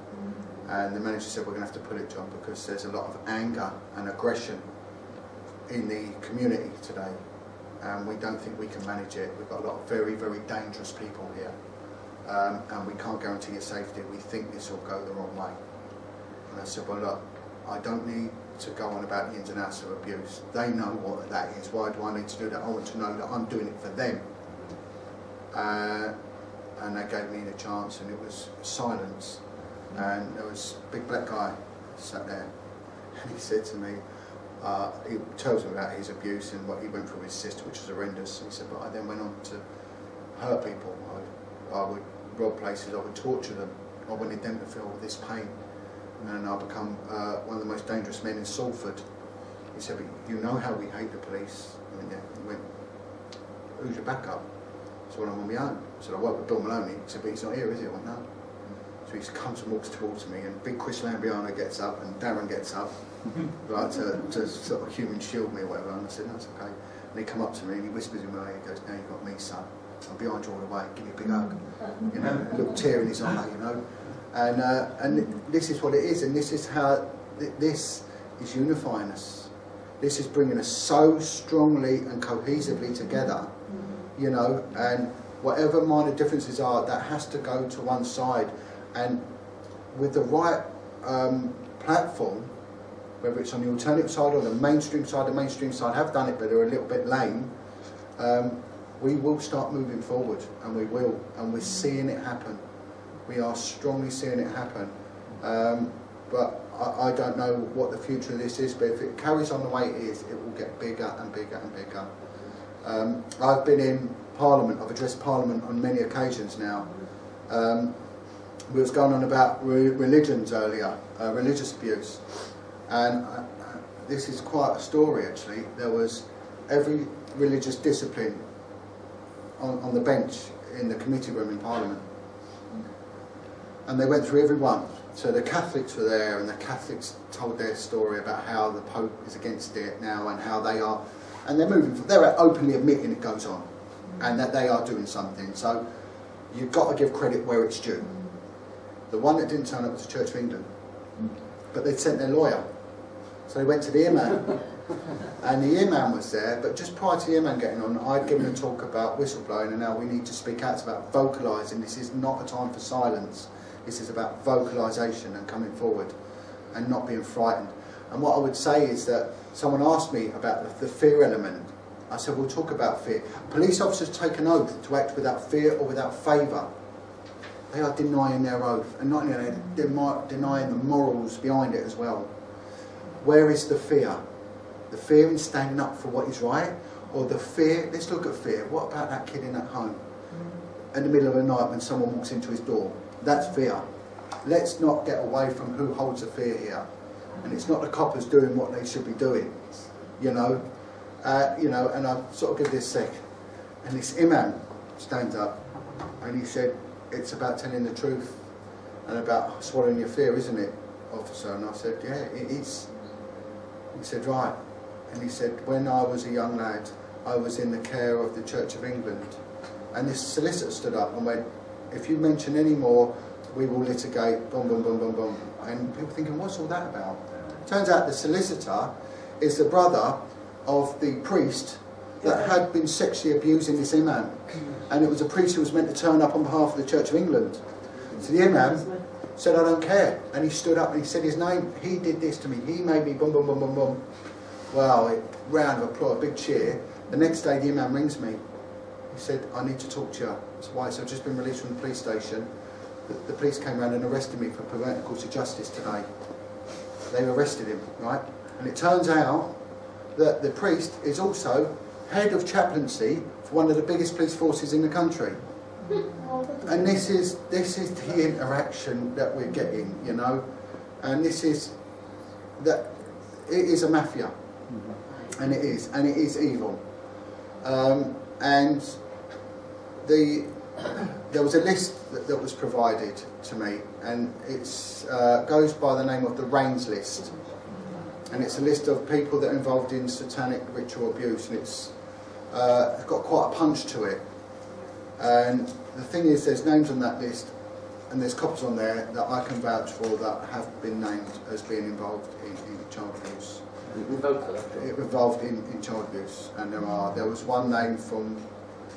And the manager said, we're going to have to pull it, John, because there's a lot of anger and aggression in the community today. And we don't think we can manage it. We've got a lot of very, very dangerous people here. And we can't guarantee your safety. We think this will go the wrong way. And I said, well, look, I don't need to go on about the ins and outs of abuse. They know what that is. Why do I need to do that? I want to know that I'm doing it for them. And they gave me the chance, and it was silence. And there was a big black guy sat there, and he said to me, he tells me about his abuse and what he went through with his sister, which was horrendous. He said, but I then went on to hurt people. I would rob places, I would torture them. I wanted them to feel all this pain. And I become one of the most dangerous men in Salford. He said, but you know how we hate the police. I went, yeah. He went, who's your backup? So I'm on my own. I said, I work with Bill Maloney. He said, but he's not here, is he? I went, no. So he comes and walks towards me, and big Chris Lambriano gets up, and Darren gets up, right, to sort of human shield me or whatever. And I said, no, it's okay. And he come up to me, and he whispers in my ear, he goes, now you've got me, son. I'm behind you all the way, give me a big hug. You know, a little tear in his eye, you know. And this is what it is, and this is how, this is unifying us. This is bringing us so strongly and cohesively together, you know, and whatever minor differences are, that has to go to one side. And with the right platform, whether it's on the alternative side or the mainstream side have done it, but they're a little bit lame, we will start moving forward, and we will, and we're seeing it happen. We are strongly seeing it happen. But I don't know what the future of this is, but if it carries on the way it is, it will get bigger and bigger and bigger. I've been in Parliament, I've addressed Parliament on many occasions now. We was going on about religions earlier, religious abuse. And this is quite a story actually. There was every religious discipline on the bench in the committee room in Parliament. And they went through every one. So the Catholics were there, and the Catholics told their story about how the Pope is against it now, and how they are, and they're openly admitting it goes on, and that they are doing something. So you've got to give credit where it's due. The one that didn't turn up was the Church of England, but they'd sent their lawyer. So they went to the imam, and the imam was there, but just prior to the imam getting on, I'd given a talk about whistleblowing and how we need to speak out. It's about vocalising. This is not a time for silence. This is about vocalisation and coming forward and not being frightened. And what I would say is that someone asked me about the fear element. I said, we'll talk about fear. Police officers take an oath to act without fear or without favour. They are denying their oath, and not only that, they're denying the morals behind it as well. Where is the fear? The fear in standing up for what is right, or the fear, let's look at fear. What about that kid in that home in the middle of the night when someone walks into his door? That's fear. Let's not get away from who holds the fear here. And it's not the coppers doing what they should be doing, you know. And I sort of give this sec. And this imam stands up and he said, it's about telling the truth and about swallowing your fear, isn't it, officer? And I said, yeah, it is. He said, right. And he said, when I was a young lad, I was in the care of the Church of England. And this solicitor stood up and went, if you mention any more, we will litigate, boom, boom, boom, boom, boom. And people thinking, what's all that about? Turns out the solicitor is the brother of the priest that had been sexually abusing this imam. And it was a priest who was meant to turn up on behalf of the Church of England. So the imam said, I don't care. And he stood up and he said his name. He did this to me. He made me boom, boom, boom, boom, boom. Well, round of applause, big cheer. The next day the imam rings me. He said, I need to talk to you. That's why. So I've just been released from the police station. The police came around and arrested me for perverting the course of justice today. They arrested him, right? And it turns out that the priest is also head of chaplaincy for one of the biggest police forces in the country. And this is the interaction that we're getting, you know. And this is that it is a mafia, and it is evil. And there was a list that was provided to me, and it goes by the name of the Reigns list, and it's a list of people that are involved in satanic ritual abuse, and it's got quite a punch to it. And the thing is, there's names on that list, and there's couples on there that I can vouch for that have been named as being involved in child abuse. We vote for that. It involved in child abuse, and there was one name from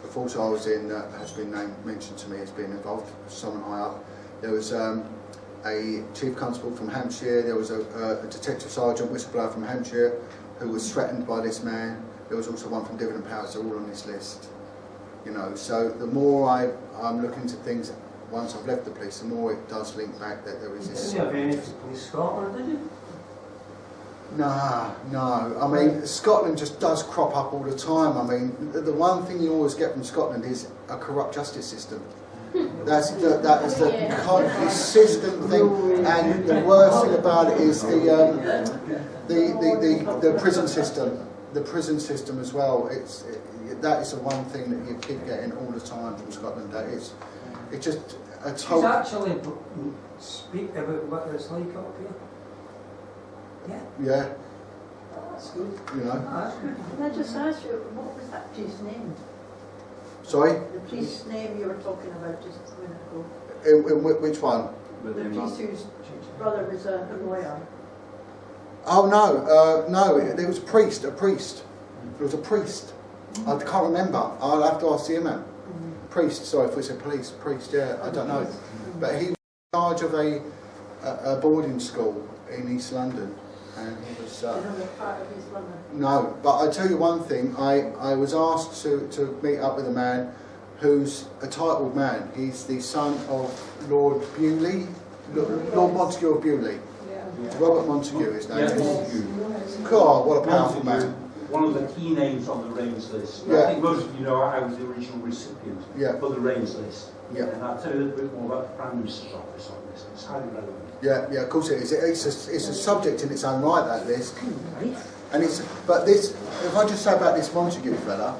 the force I was in that has been mentioned to me as being involved, someone high up. There was a chief constable from Hampshire, there was a detective sergeant, whistleblower from Hampshire, who was threatened by this man. There was also one from Devon and Powers, they're all on this list. You know, so the more I'm looking into things once I've left the police, the more it does link back that there is this. You didn't have any for Police Scotland, did you? No. I mean, Scotland just does crop up all the time. I mean, the one thing you always get from Scotland is a corrupt justice system. That is the consistent thing, and the worst thing about it is the prison system. The prison system as well. That is the one thing that you keep getting all the time from Scotland. It's just a total. Please actually speak about what it's like up here. Yeah. That's good. You know. That's good. Can I just ask you, what was that priest's name? Sorry. The priest's name you were talking about just a minute ago. In which one? The priest whose brother was a lawyer. Oh no, it was a priest. It was a priest. I can't remember. I'll have to ask the man. Priest. Sorry if we said police. Priest. Yeah, I don't know. But he was in charge of a boarding school in East London. And he was, part of his London. no, but I tell you one thing, I was asked to meet up with a man who's a titled man. He's the son of Lord Bewley, Lord Montague of Bewley. Yeah. Robert Montague, his name Yes, is. Montague. God, what a powerful man. One of the key names on the Reigns list. Yeah. I think most of you know I was the original recipient for the Reigns list. Yeah. And I'll tell you a little bit more about the Prime Minister's office on this. It's highly relevant. Yeah, of course it is. It's a subject in its own right, that list. And but this, if I just say about this Montague fella,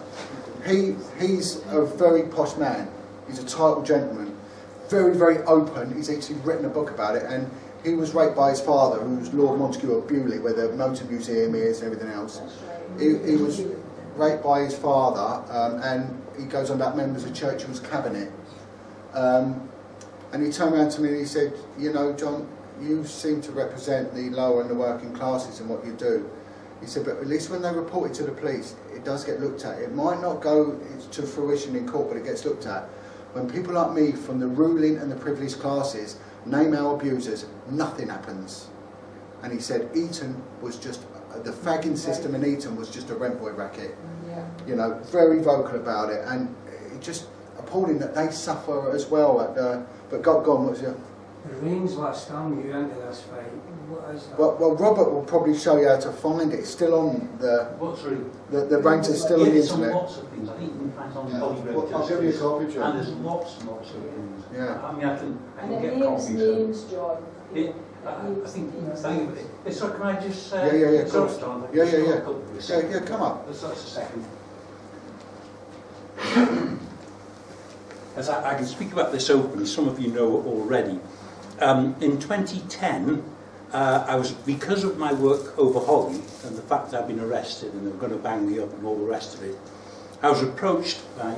he's a very posh man. He's a titled gentleman, very, very open. He's actually written a book about it, and he was raped by his father, who was Lord Montague of Bewley, where the motor museum is and everything else. He was raped by his father, and he goes on about members of Churchill's cabinet. And he turned around to me and he said, you know, John, you seem to represent the lower and the working classes in what you do. He said, but at least when they report it to the police, it does get looked at. It might not go to fruition in court, but it gets looked at. When people like me from the ruling and the privileged classes name our abusers, nothing happens. And he said Eton was just, the fagging system in Eton was just a rent boy racket. Yeah. You know, very vocal about it, and it just appalling that they suffer as well. But go on, what's your... The Reigns last time you into this fight, what is that? Well, Robert will probably show you how to find it. It's still on the Reigns is still on the internet. Lots of things. I think you can find on Yeah. Polygraph. I'll give you a copy, John. And there's lots and lots of things. Yeah. I mean, I can And get the copies. names, John. I think so can I just say... Yeah, of course. John, Yeah. Come up. That's a second. As I can speak about this openly, some of you know already. In 2010, I was, because of my work over Holly and the fact that I've been arrested and they were going to bang me up and all the rest of it, I was approached by...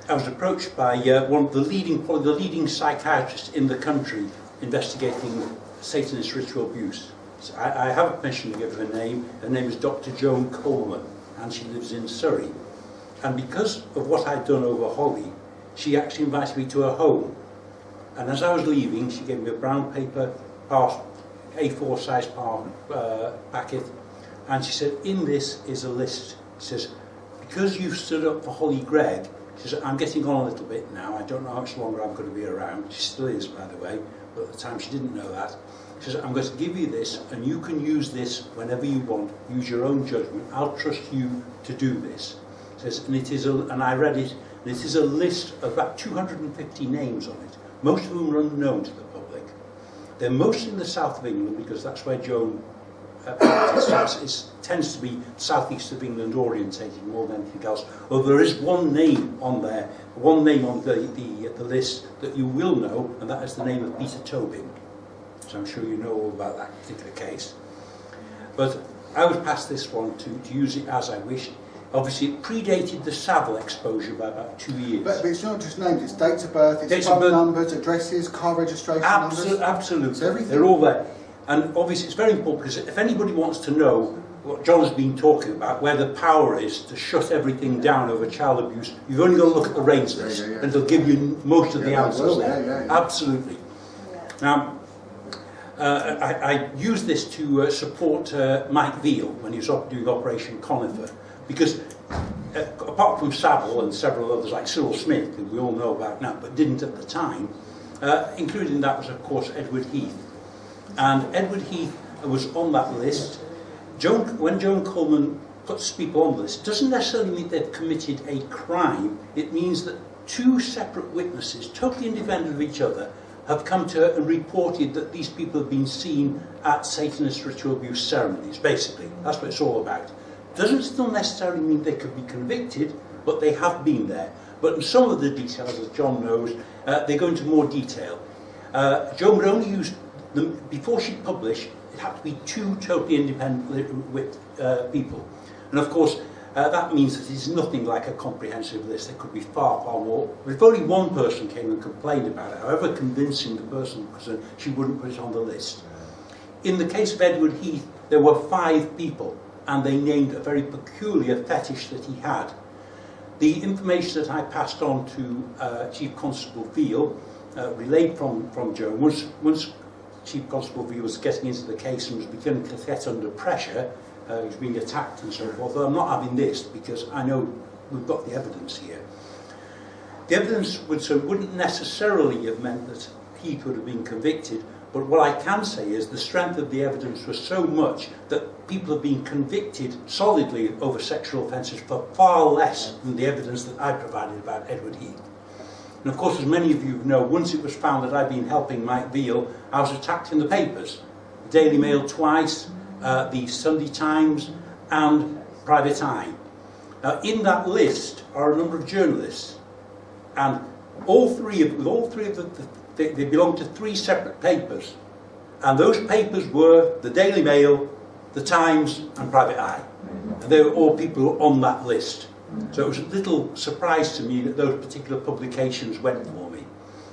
I was approached by one of the leading psychiatrists in the country investigating Satanist ritual abuse. So I have permission to give her name. Her name is Dr. Joan Coleman, and she lives in Surrey. And because of what I'd done over Holly, she actually invited me to her home. And as I was leaving, she gave me a brown paper A4 size packet, and she said, in this is a list. She says, because you've stood up for Holly Gregg, she says, I'm getting on a little bit now, I don't know how much longer I'm going to be around. She still is, by the way, but at the time she didn't know that. She says, I'm going to give you this, and you can use this whenever you want, use your own judgment, I'll trust you to do this. She says, and it is and I read it, and it is a list of about 250 names on it, most of whom are unknown to the public. They're mostly in the south of England, because that's where Joan it tends to be southeast of England orientated more than anything else. Although there is one name on there, one name on the list that you will know, and that is the name of Peter Tobin. So I'm sure you know all about that particular case. But I was passed this one to use it as I wished. Obviously, it predated the Savile exposure by about 2 years. But it's not just names, it's dates of birth, it's Dates of phone birth. numbers, addresses, car registration numbers. Absolutely. It's everything. They're all there. And obviously it's very important because if anybody wants to know what John has been talking about, where the power is to shut everything down over child abuse, you've only got to look at the range list and it'll give you most of the answers there. Absolutely. Now, I used this to support Mike Veal when he was doing Operation Conifer, because apart from Savile and several others like Cyril Smith, who we all know about now but didn't at the time, included in that was of course Edward Heath. And Edward Heath was on that list. When Joan Coleman puts people on the list, it doesn't necessarily mean they've committed a crime. It means that two separate witnesses, totally independent of each other, have come to her and reported that these people have been seen at Satanist ritual abuse ceremonies, basically. That's what it's all about. Doesn't still necessarily mean they could be convicted, but they have been there. But in some of the details, as John knows, they go into more detail. Joan would only use them, before she'd publish, it had to be two totally independent people. And of course, that means that it's nothing like a comprehensive list. There could be far, far more. But if only one person came and complained about it, however convincing the person was, she wouldn't put it on the list. In the case of Edward Heath, there were 5 people, and they named a very peculiar fetish that he had. The information that I passed on to Chief Constable Veal, relayed from Joan, once Chief Constable Veal was getting into the case and was beginning to get under pressure, he was being attacked and so forth. Well, I'm not having this because I know we've got the evidence here. The evidence wouldn't necessarily have meant that he could have been convicted, but what I can say is the strength of the evidence was so much that people have been convicted solidly over sexual offences for far less than the evidence that I provided about Edward Heath. And of course, as many of you know, once it was found that I'd been helping Mike Veal, I was attacked in the papers. The Daily Mail twice, the Sunday Times and Private Eye. Now in that list are a number of journalists, and all three of them, they belong to 3 separate papers, and those papers were the Daily Mail, the Times and Private Eye, and they were all people on that list. So it was a little surprise to me that those particular publications went for me.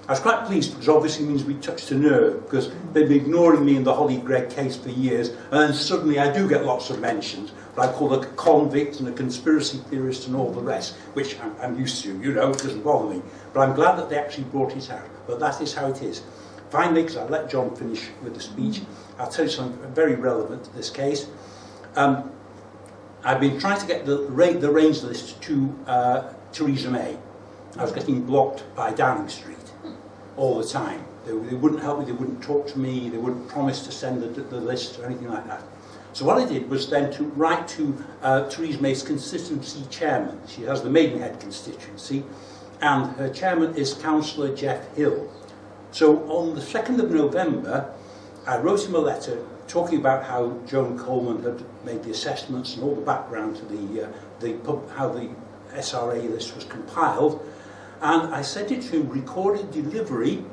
I was quite pleased because obviously it means we touched a nerve, because they've been ignoring me in the Holly Gregg case for years, and then suddenly I do get lots of mentions, but I'm called a convict and a conspiracy theorist and all the rest, which I'm used to, you know, it doesn't bother me. But I'm glad that they actually brought it out, but that is how it is. Finally, because I'll let John finish with the speech, I'll tell you something very relevant to this case. I've been trying to get the range list to Theresa May. I was getting blocked by Downing Street all the time. They wouldn't help me, they wouldn't talk to me, they wouldn't promise to send the list or anything like that. So what I did was then to write to Theresa May's constituency chairman. She has the Maidenhead constituency, and her chairman is Councillor Jeff Hill. So on the 2nd of November, I wrote him a letter talking about how Joan Coleman had made the assessments and all the background to how the SRA list was compiled, and I sent it to him recorded delivery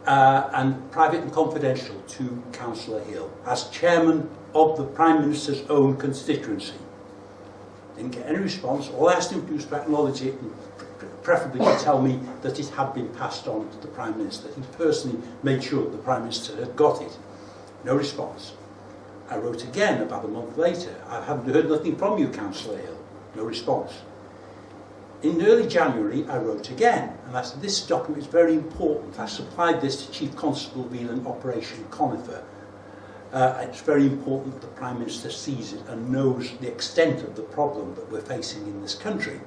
and private and confidential to Councillor Hill as chairman of the Prime Minister's own constituency. Didn't get any response. All I asked him to do was to acknowledge it and preferably to tell me that it had been passed on to the Prime Minister. He personally made sure that the Prime Minister had got it. No response. I wrote again about a month later. I haven't heard nothing from you, Councillor Hill. No response. In early January, I wrote again, and I said, this document is very important. I supplied this to Chief Constable Veal in Operation Conifer. It's very important that the Prime Minister sees it and knows the extent of the problem that we're facing in this country.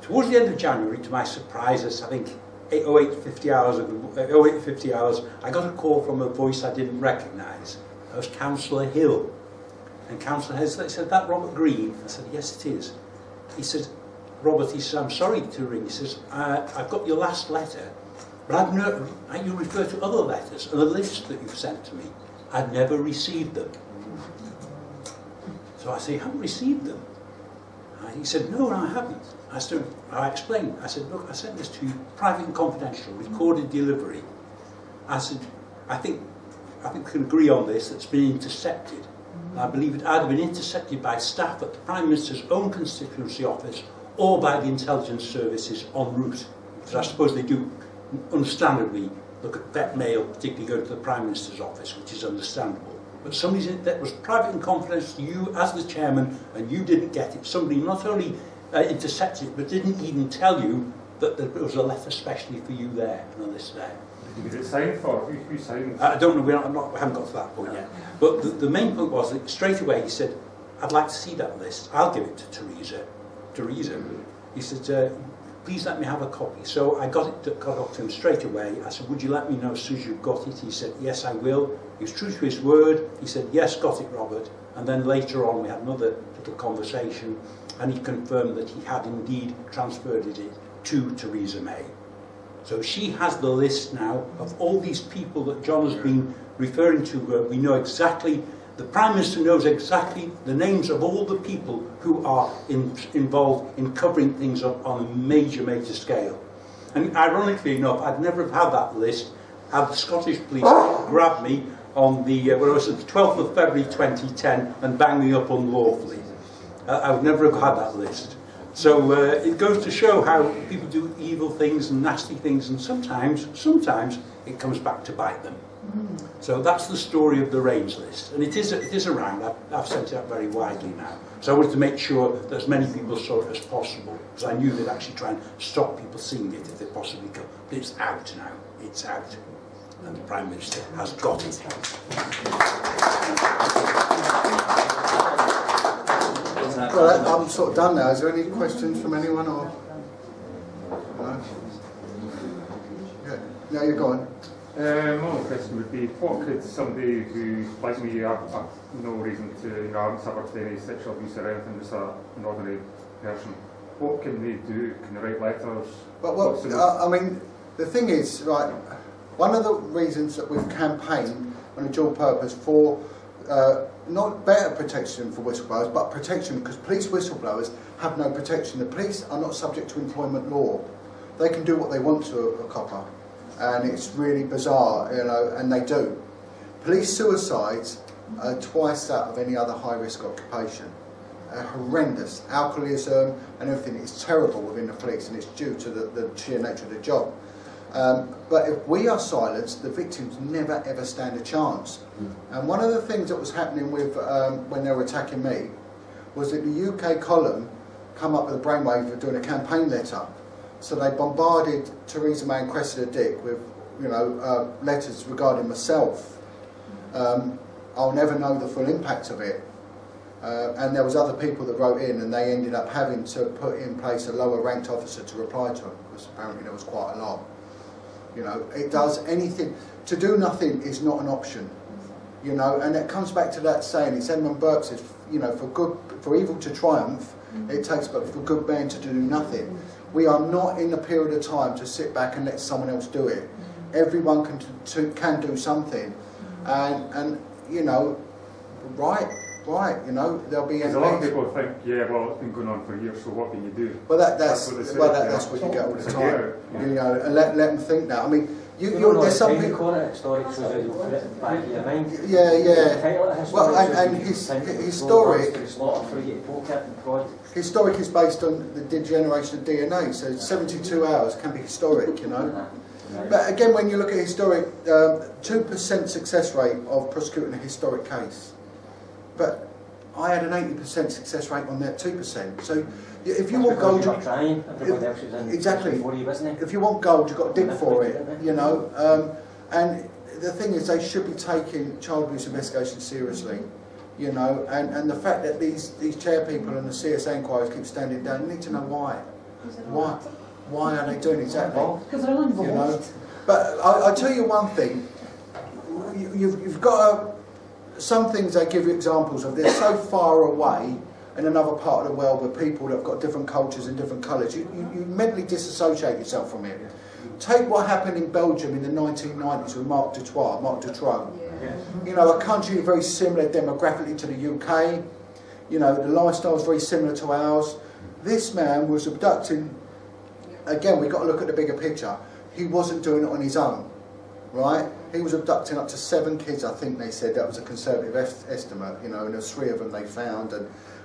Towards the end of January, to my surprise, I think 8:50 hours, I got a call from a voice I didn't recognise. That was Councillor Hill. And Councillor Hill said, "That Robert Green?" I said, "Yes, it is." He said, "Robert," he said, "I'm sorry to ring." He says, "I've got your last letter, but you refer to other letters and a list that you've sent to me. I've never received them." So I say, "You haven't received them?" He said, "No, I haven't." I explained. I said, "Look, I sent this to you, private and confidential, recorded delivery." I said, I think we can agree on this, that's been intercepted. I believe it either been intercepted by staff at the Prime Minister's own constituency office or by the intelligence services en route. Because I suppose they do, understandably, look at vet mail, particularly going to the Prime Minister's office, which is understandable. But somebody that was private and confidential to you as the chairman, and you didn't get it. Somebody not only intercepted it, but didn't even tell you that there was a letter specially for you there, and a list there. Did you get it signed for? Who signed? I don't know, we haven't got to that point yet. But the main point was that straight away he said, I'd like to see that list. I'll give it to Teresa. He said, please let me have a copy. So I got up to him straight away. I said, would you let me know as soon as you've got it? He said, yes, I will. He was true to his word. He said, yes, got it, Robert. And then later on we had another little conversation, and he confirmed that he had indeed transferred it to Theresa May. So she has the list now of all these people that John has been referring to. We know exactly, the Prime Minister knows exactly the names of all the people who are involved in covering things on a major scale. And ironically enough, I'd never have had that list had the Scottish police grabbed me on the, the 12th of February 2010 and banged me up unlawfully. I would never have had that list. So it goes to show how people do evil things and nasty things, and sometimes it comes back to bite them. So that's the story of the range list, and it is around. I've sent it out very widely now. So I wanted to make sure that as many people saw it as possible, because I knew they'd actually try and stop people seeing it if they possibly could. But it's out now. It's out, and the Prime Minister has got it. Well, I'm sort of done now. Is there any questions from anyone, or no? Yeah. No, you're going. My question would be, what could somebody who, like me, have no reason to, I haven't suffered any sexual abuse or anything, just an ordinary person, what can they do? Can they write letters? But I mean, the thing is, right, one of the reasons that we've campaigned on a dual purpose for not better protection for whistleblowers, but protection, because police whistleblowers have no protection. The police are not subject to employment law. They can do what they want to a copper, and it's really bizarre, and they do. Police suicides are twice that of any other high-risk occupation. Horrendous. Alcoholism and everything is terrible within the police, and it's due to the sheer nature of the job. But if we are silenced, the victims never ever stand a chance. And one of the things that was happening with when they were attacking me was that the UK column come up with a brainwave of doing a campaign letter. So they bombarded Theresa May and Cressida Dick with letters regarding myself. I'll never know the full impact of it. And there was other people that wrote in, and they ended up having to put in place a lower ranked officer to reply to them, because apparently there was quite a lot. It does anything. To do nothing is not an option. And it comes back to that saying. It's Edmund Burke says, for evil to triumph, it takes but for good men to do nothing. We are not in the period of time to sit back and let someone else do it. Everyone can do something, and right, there'll be. Because a lot of people think, yeah, well, it's been going on for years, so what can you do? Well, that's what you get all the time. And let them think that. I mean, there's some people. Yeah. Well, and historic is based on the degeneration of DNA, so 72 hours can be historic, But again, when you look at historic, 2% success rate of prosecuting a historic case. But I had an 80% success rate on that 2%. So if you want gold, exactly. If you want gold, you've got to dig for it, And the thing is, they should be taking child abuse investigations seriously, And the fact that these chair people and the CSA inquiries keep standing down, you need to know why. Why are they doing exactly? Because they're involved. But I'll tell you one thing. You've got some things they give you examples of. They're so far away in another part of the world with people that have got different cultures and different colours. You mentally disassociate yourself from it. Take what happened in Belgium in the 1990s with Marc Dutroux. A country very similar demographically to the UK. The lifestyle is very similar to ours. This man was abducting. Again, we've got to look at the bigger picture. He wasn't doing it on his own. right? He was abducting up to 7 kids, I think they said. That was a conservative estimate, you know, and there was 3 of them they found.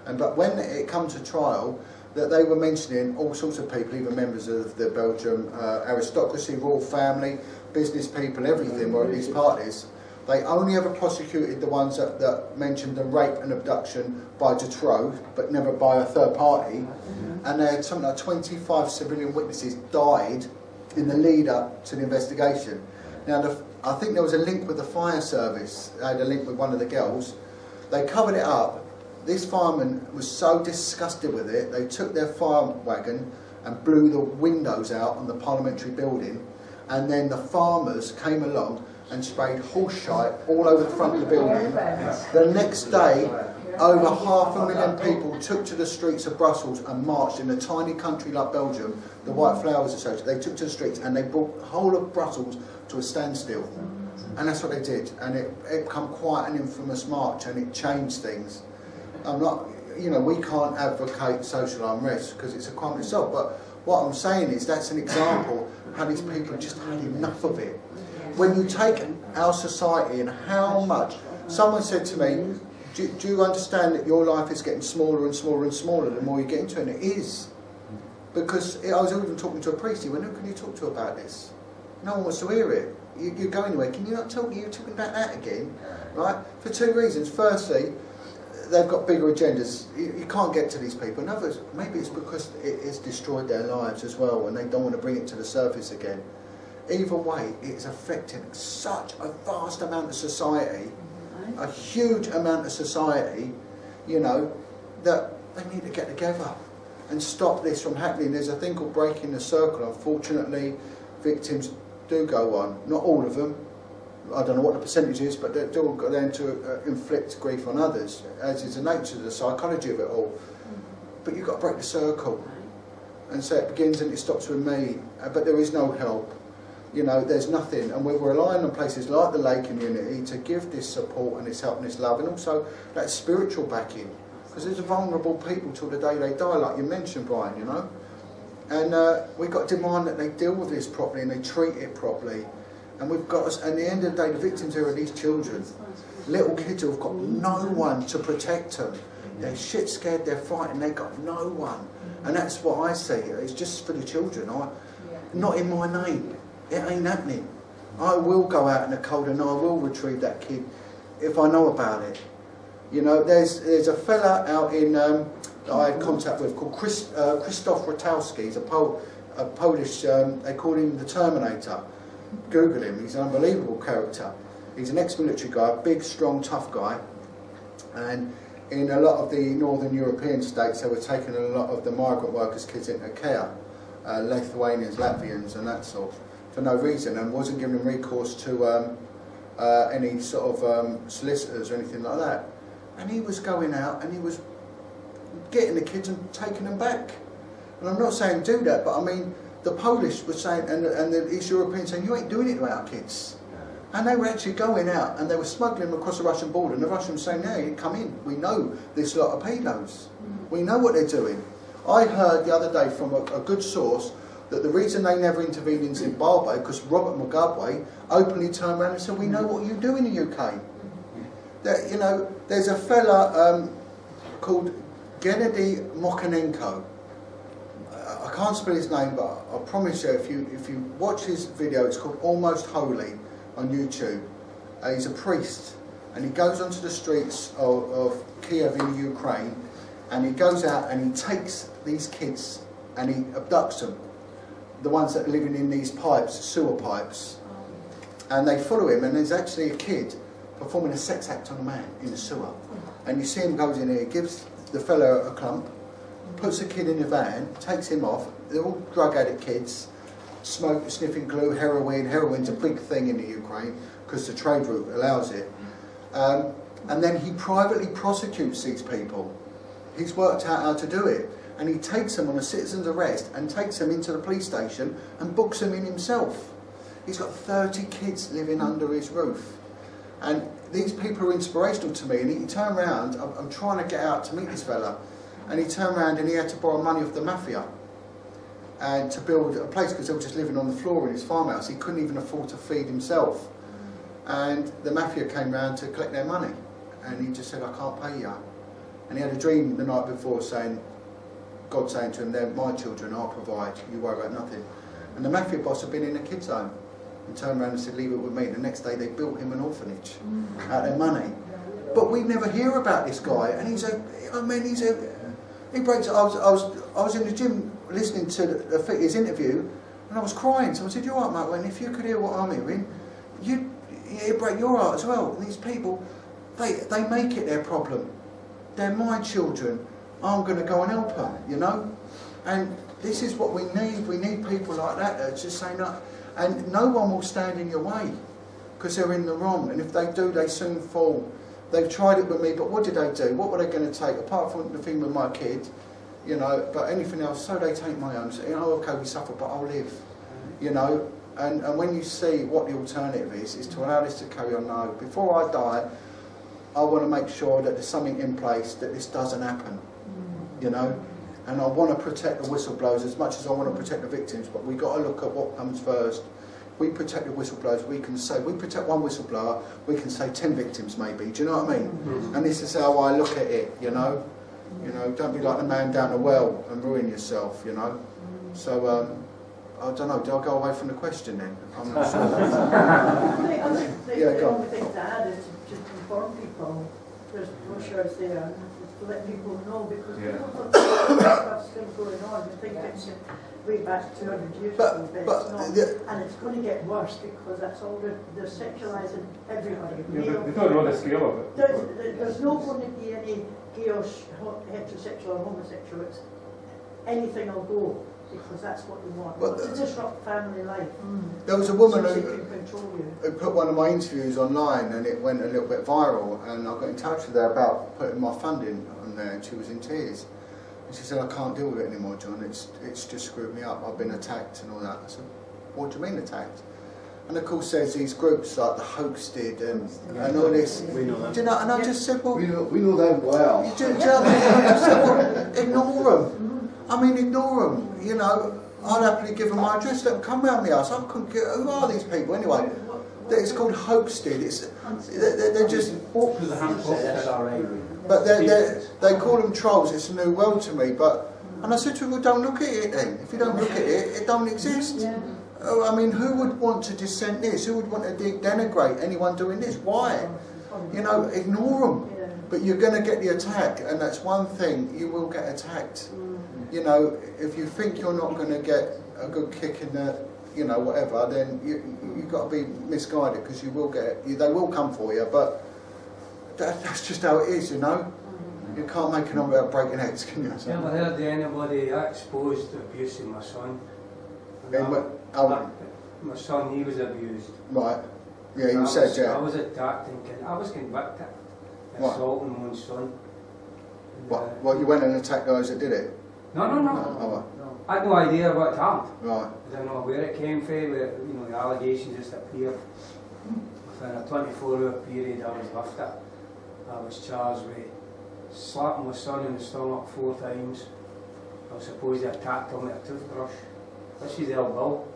But when it come to trial, that they were mentioning all sorts of people, even members of the Belgium aristocracy, royal family, business people, everything were at these parties. They only ever prosecuted the ones that mentioned the rape and abduction by betrothed, but never by a third party. And they had something like 25 civilian witnesses died in the lead up to the investigation. Now, I think there was a link with the fire service. They had a link with one of the girls. They covered it up. This fireman was so disgusted with it, they took their fire wagon and blew the windows out on the parliamentary building. And then the farmers came along and sprayed horse shite all over the front of the building. The next day, over 500,000 people took to the streets of Brussels and marched in a tiny country like Belgium, the White Flowers Association. They took to the streets and they brought the whole of Brussels to a standstill. And that's what they did. And it became quite an infamous march, and it changed things. I'm not, you know, we can't advocate social unrest because it's a crime itself, but what I'm saying is that's an example how these people just had enough of it. When you take our society and how much, someone said to me, do you understand that your life is getting smaller and smaller and smaller the more you get into it? And it is. Because I was even talking to a priest, he went, who can you talk to about this? No one wants to hear it. You go anywhere, can you not talk, you're talking about that again? Right? For 2 reasons. Firstly, they've got bigger agendas. You can't get to these people. And others, maybe it's because it's destroyed their lives as well and they don't want to bring it to the surface again. Either way, it's affecting such a vast amount of society, a huge amount of society, you know, that they need to get together and stop this from happening. There's a thing called breaking the circle. Unfortunately, victims do go on. Not all of them. I don't know what the percentage is, but they do go down to inflict grief on others, as is the nature of the psychology of it all. But you've got to break the circle and say it begins and it stops with me. But there is no help. You know, there's nothing, and we're relying on places like the lay community to give this support and this help and this love, and also that spiritual backing, because there's vulnerable people till the day they die, like you mentioned, Brian, you know. And we've got to demand that they deal with this properly and they treat it properly. And we've got, at the end of the day, the victims here are these children, little kids who've got no one to protect them. They're shit scared, they're frightened, they've got no one. And that's what I see. It's just for the children. Not in my name. It ain't happening. I will go out in the cold and I will retrieve that kid if I know about it. You know, there's a fella out in that I had contact with called Krzysztof Rotowski. He's a Polish. They call him the Terminator. Google him. He's an unbelievable character. He's an ex-military guy, big, strong, tough guy. And in a lot of the northern European states, they were taking a lot of the migrant workers' kids into care, Lithuanians, Latvians, and that sort. For no reason, and wasn't giving them recourse to any sort of solicitors or anything like that. And he was going out and he was getting the kids and taking them back. And I'm not saying do that, but I mean, the Polish were saying, and the East Europeans saying, you ain't doing it to our kids. And they were actually going out and they were smuggling them across the Russian border, and the Russians saying, no, you come in. We know this lot of pedos. We know what they're doing. I heard the other day from a good source that the reason they never intervened in Zimbabwe, because Robert Mugabe openly turned around and said, we know what you do in the UK. That, you know, there's a fella called Gennady Mokanenko. I can't spell his name, but I promise you, if you watch his video, it's called Almost Holy on YouTube. He's a priest, and he goes onto the streets of Kiev in Ukraine, and he goes out and he takes these kids and he abducts them. The ones that are living in these pipes, sewer pipes, and they follow him, and there's actually a kid performing a sex act on a man in the sewer, and you see him goes in here, gives the fellow a clump, puts the kid in the van, takes him off. They're all drug addict kids, sniffing glue, heroin. Heroin's a big thing in the Ukraine because the trade route allows it. And then he privately prosecutes these people. He's worked out how to do it. And he takes them on a citizen's arrest and takes them into the police station and books them in himself. He's got 30 kids living under his roof. And these people are inspirational to me. And he turned around, I'm trying to get out to meet this fella, and he turned around and he had to borrow money off the mafia. and to build a place, because they were just living on the floor in his farmhouse. He couldn't even afford to feed himself. And the mafia came round to collect their money, and he just said, I can't pay you. And he had a dream the night before saying, God saying to him, they're my children, I'll provide, you worry about nothing. And the mafia boss had been in a kid's home and turned around and said, leave it with me. The next day they built him an orphanage out of their money. But we never hear about this guy, and he breaks. I was in the gym listening to his interview, and I was crying. So I said, "You're right, mate. And if you could hear what I'm hearing, it'd break your heart as well." And these people, they make it their problem. They're my children. I'm going to go and help them, you know. And this is what we need. We need people like that just say no, and no one will stand in your way because they're in the wrong. And if they do, they soon fall. They've tried it with me, but what did they do? What were they going to take, apart from the thing with my kid, you know, but anything else? So they take my own. So, you know, okay, we suffer, but I'll live, you know. And when you see what the alternative is to allow this to carry on now. Before I die, I want to make sure that there's something in place that this doesn't happen, you know. And I want to protect the whistleblowers as much as I want to protect the victims, but we've got to look at what comes first. We protect the whistleblowers, we can say, we protect one whistleblower, we can say 10 victims maybe, do you know what I mean? And this is how I look at it, you know? You know, don't be like the man down the well and ruin yourself, you know? So, I don't know, do I go away from the question then? I'm not sure. I think Yeah, the only thing to add is to inform people. There's brochures there, to let people know, because people don't think there's stuff going on. They think it's way back 200 years ago, but it's not. And it's going to get worse because that's all they're sexualising everybody. They don't know the scale of it. There's not going to be any gay or heterosexual or homosexual. It's anything will go because that's what they want. To disrupt family life. There was a woman so can control you. who put one of my interviews online and it went a little bit viral, and I got in touch with her about putting my funding on there, and she was in tears. And she said, I can't deal with it anymore, John, it's just screwed me up, I've been attacked and all that. I said, what do you mean attacked? And of course there's these groups like the Hosted and all this. We know them. Do you know, and I just said, well, We know them well. do you know what I mean? I just said, well, ignore them. I mean, ignore them, you know. I'd happily give them my address, let them come round the house. I couldn't get, who are these people anyway? It's called Hosted. They're just... But they call them trolls. It's a new world to me. And I said to them, well, don't look at it then. If you don't look at it, it don't exist. I mean, who would want to dissent this? Who would want to denigrate anyone doing this? Why? You know, ignore them. But you're going to get the attack, and that's one thing, you will get attacked. You know, if you think you're not going to get a good kick in the, you know, whatever, then you've got to be misguided, because you will get, they will come for you, but that's just how it is, you know. You can't make it on without breaking heads, can you? Have you ever heard of anybody exposed to abuse in my son? My son, he was abused. Right. Yeah, you said, yeah. I was attacked and I was convicted of assaulting my son. What, you went and attacked those that did it? No. Oh, I had no idea what happened. right. I don't know where it came from, where, you know, the allegations just appeared. Within a 24-hour period I was lifted. I was charged with slapping my son in the stomach 4 times. I was supposed to attack him with a toothbrush. This is their will.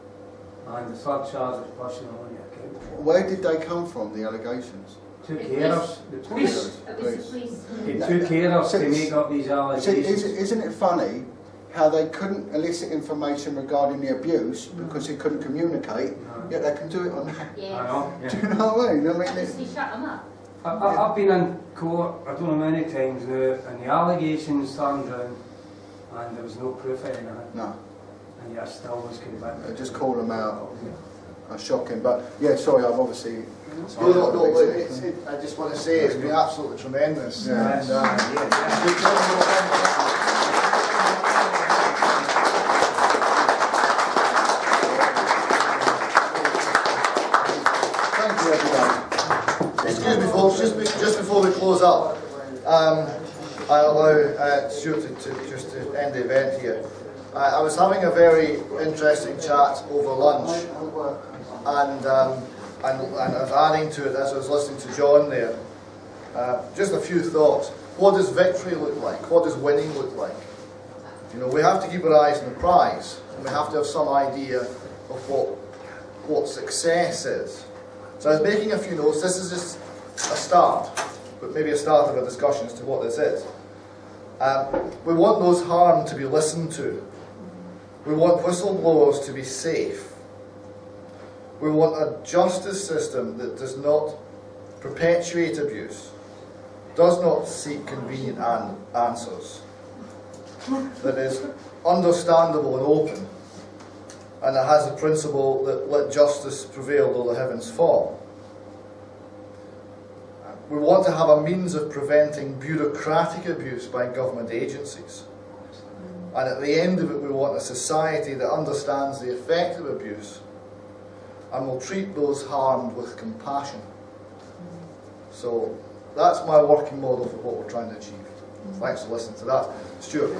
And the third charge was personal on the account. Where did they come from, the allegations? Two carers, the police. Police. They took carers to make up these allegations. Isn't it funny how they couldn't elicit information regarding the abuse because they couldn't communicate, yet they can do it on that? Yes. I know. Yeah. Do you know what I mean? They shut them up. I've been in court, I don't know many times now, and the allegations turned around and there was no proof of anything. No. And yet I still was convicted. They just call them out. That's shocking. But yeah, sorry, I've obviously... I just want to say it's been absolutely tremendous. Yeah. Thank you, everybody. Excuse me, folks, just before we close up, I allow Stuart to end the event here. I was having a very interesting chat over lunch, and I was adding to it as I was listening to John there. Just a few thoughts. What does victory look like? What does winning look like? You know, we have to keep our eyes on the prize, and we have to have some idea of what success is. So I was making a few notes. This is just a start, but maybe a start of a discussion as to what this is. We want those harmed to be listened to. We want whistleblowers to be safe. We want a justice system that does not perpetuate abuse, does not seek convenient answers, that is understandable and open, and that has the principle that let justice prevail though the heavens fall. We want to have a means of preventing bureaucratic abuse by government agencies. And at the end of it, we want a society that understands the effect of abuse and will treat those harmed with compassion. So that's my working model for what we're trying to achieve. Thanks for listening to that. Stuart.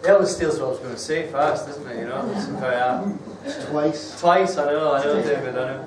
It always steals what I was going to say first, doesn't it? You know, Twice, I know, David, I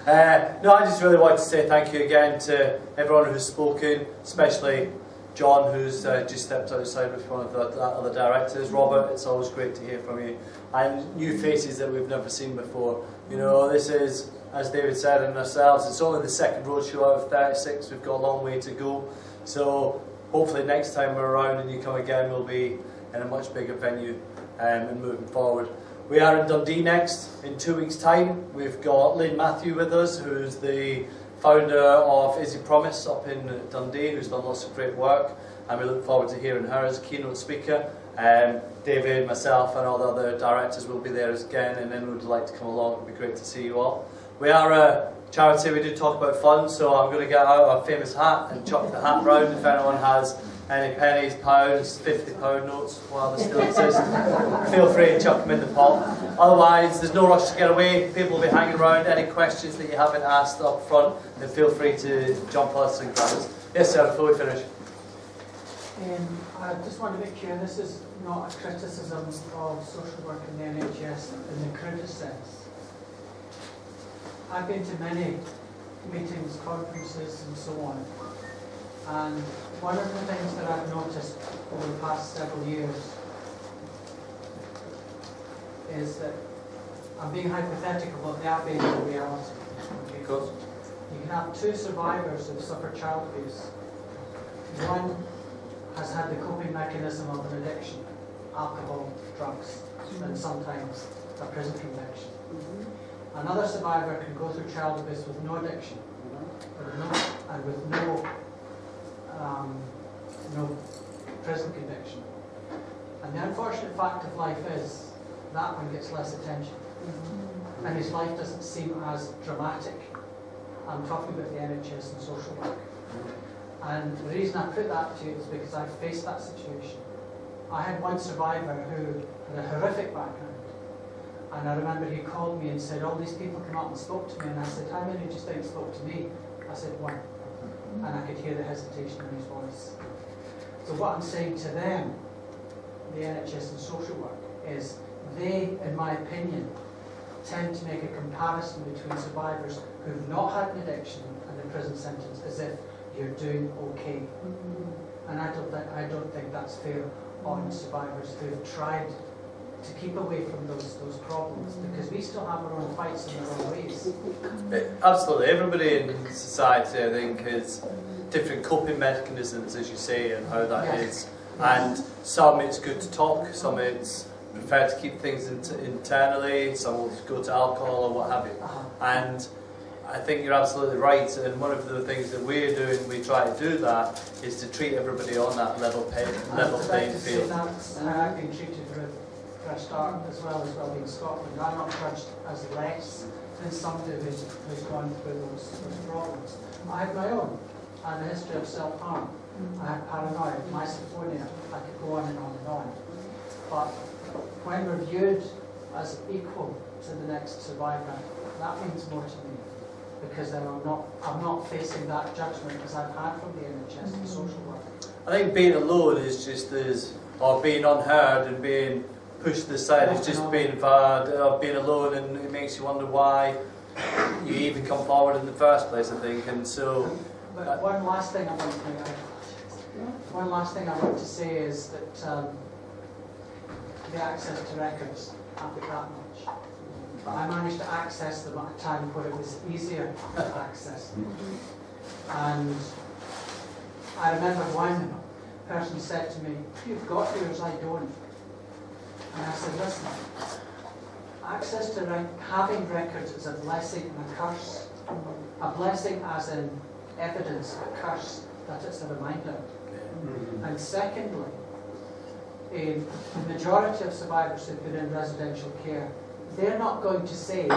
know. No, I just really want to say thank you again to everyone who's spoken, especially John, who's just stepped outside with one of the other directors. Robert, it's always great to hear from you. And new faces that we've never seen before. You know, this is, as David said, and ourselves, it's only the second roadshow out of 36. We've got a long way to go. So hopefully next time we're around and you come again, we'll be in a much bigger venue and moving forward. We are in Dundee next in 2 weeks' time. We've got Lynn Matthew with us, who's the founder of Is He Promise up in Dundee, who's done lots of great work, and we look forward to hearing her as a keynote speaker. David, myself and all the other directors will be there again, and then we'd like to come along. It would be great to see you all. We are a charity, we do talk about fun, so I'm going to get out our famous hat and chuck the hat round if anyone has any pennies, pounds, £50 notes while they still exist. Feel free to chuck them in the pot. Otherwise, there's no rush to get away. People will be hanging around. Any questions that you haven't asked up front, then feel free to jump us and grab us. Yes, sir, before we finish. I just want to make clear this is not a criticism of social work in the NHS in the crudest sense. I've been to many meetings, conferences and so on, and one of the things that I've noticed over the past several years is that I'm being hypothetical, but they are based on reality. Okay? You can have two survivors who've suffered child abuse. One has had the coping mechanism of an addiction, alcohol, drugs, and sometimes a prison conviction. Another survivor can go through child abuse with no addiction, and with no prison conviction. And the unfortunate fact of life is that one gets less attention. And his life doesn't seem as dramatic. I'm talking about the NHS and social work. And the reason I put that to you is because I've faced that situation. I had one survivor who had a horrific background. And I remember he called me and said, all these people came up and spoke to me. And I said, how many do you think spoke to me? I said, one. And I could hear the hesitation in his voice. So what I'm saying to them, the NHS and social work, is they, in my opinion, tend to make a comparison between survivors who've not had an addiction and a prison sentence as if you're doing okay. And I don't think that's fair on survivors who've tried to keep away from those problems, because we still have our own fights in our own ways. Absolutely. Everybody in society, I think, has different coping mechanisms, as you say, and how that is. And some it's good to talk, some it's prefer to keep things internally, some will go to alcohol or what have you. And I think you're absolutely right, and one of the things that we're doing, we try to do that, is to treat everybody on that level playing field. That's how I've been treated with Fresh Start as well being Scotland. I'm not judged as less than somebody who's gone through those problems. I have my own. I have a history of self-harm. I have paranoia, misophonia. I could go on and on and on. But when we're viewed as equal to the next survivor, that means more to me, because then I'm not facing that judgment as I've had from the NHS and social work. I think being alone is just or being unheard and being pushed aside is just being bad, or being alone, and it makes you wonder why you even come forward in the first place, I think. And so But one last thing I want to say is that the access to records haven't that much. I managed to access them at a time where it was easier to access them. And I remember one person said to me, "You've got yours, I don't." And I said, "Listen, access to having records is a blessing and a curse. A blessing as in evidence, a curse that it's a reminder." And secondly, the majority of survivors who've been in residential care, they're not going to say,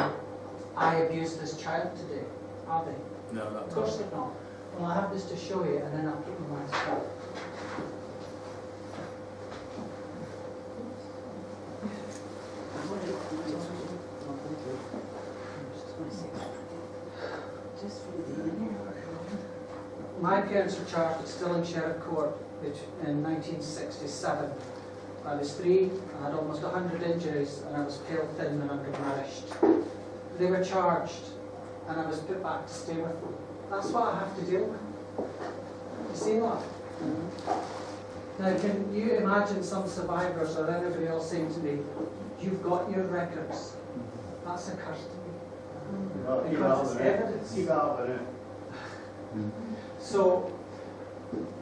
"I abused this child today," are they? No, not Of course they're not. Well, I have this to show you, and then I'll keep my mouth shut. My parents were charged at Stirling Sheriff Court in 1967. I was 3, I had almost 100 injuries, and I was pale, thin and undernourished. They were charged, and I was put back to stay with them. That's what I have to deal with. You see that? Now, can you imagine some survivors or anybody else saying to me, "You've got your records"? That's a curse to me. Because it's evidence. So,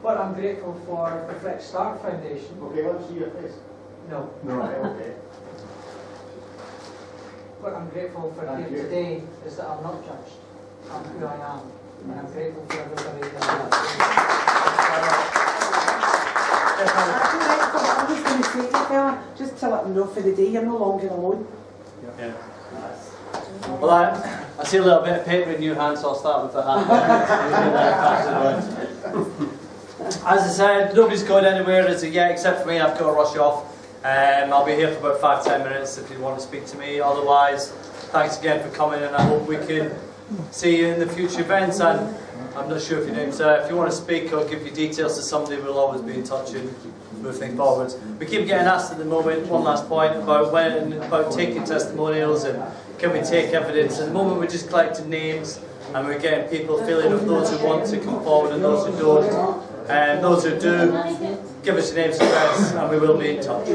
but I'm grateful for the Fresh Start Foundation. Okay, let's see your face. No. No, okay. What I'm grateful for here today is that I'm not judged. I'm who I am. And I'm grateful for everybody that I was going to say to you, fella, just to let them know for the day, you're no longer alone. Yeah. Well, I see a little bit of paper in your hand, so I'll start with the hand. As I said, nobody's going anywhere as of yet, except for me. I've got to rush off. I'll be here for about 5-10 minutes if you want to speak to me. Otherwise, thanks again for coming, and I hope we can see you in the future events. And I'm not sure if your name's if you want to speak or give your details to somebody, we'll always be in touch and move things forward. We keep getting asked at the moment, one last point, about taking testimonials and can we take evidence. At the moment we're just collecting names and we're getting people feeling of those who want to come forward and those who don't. And those who do, give us your names and address and we will be in touch.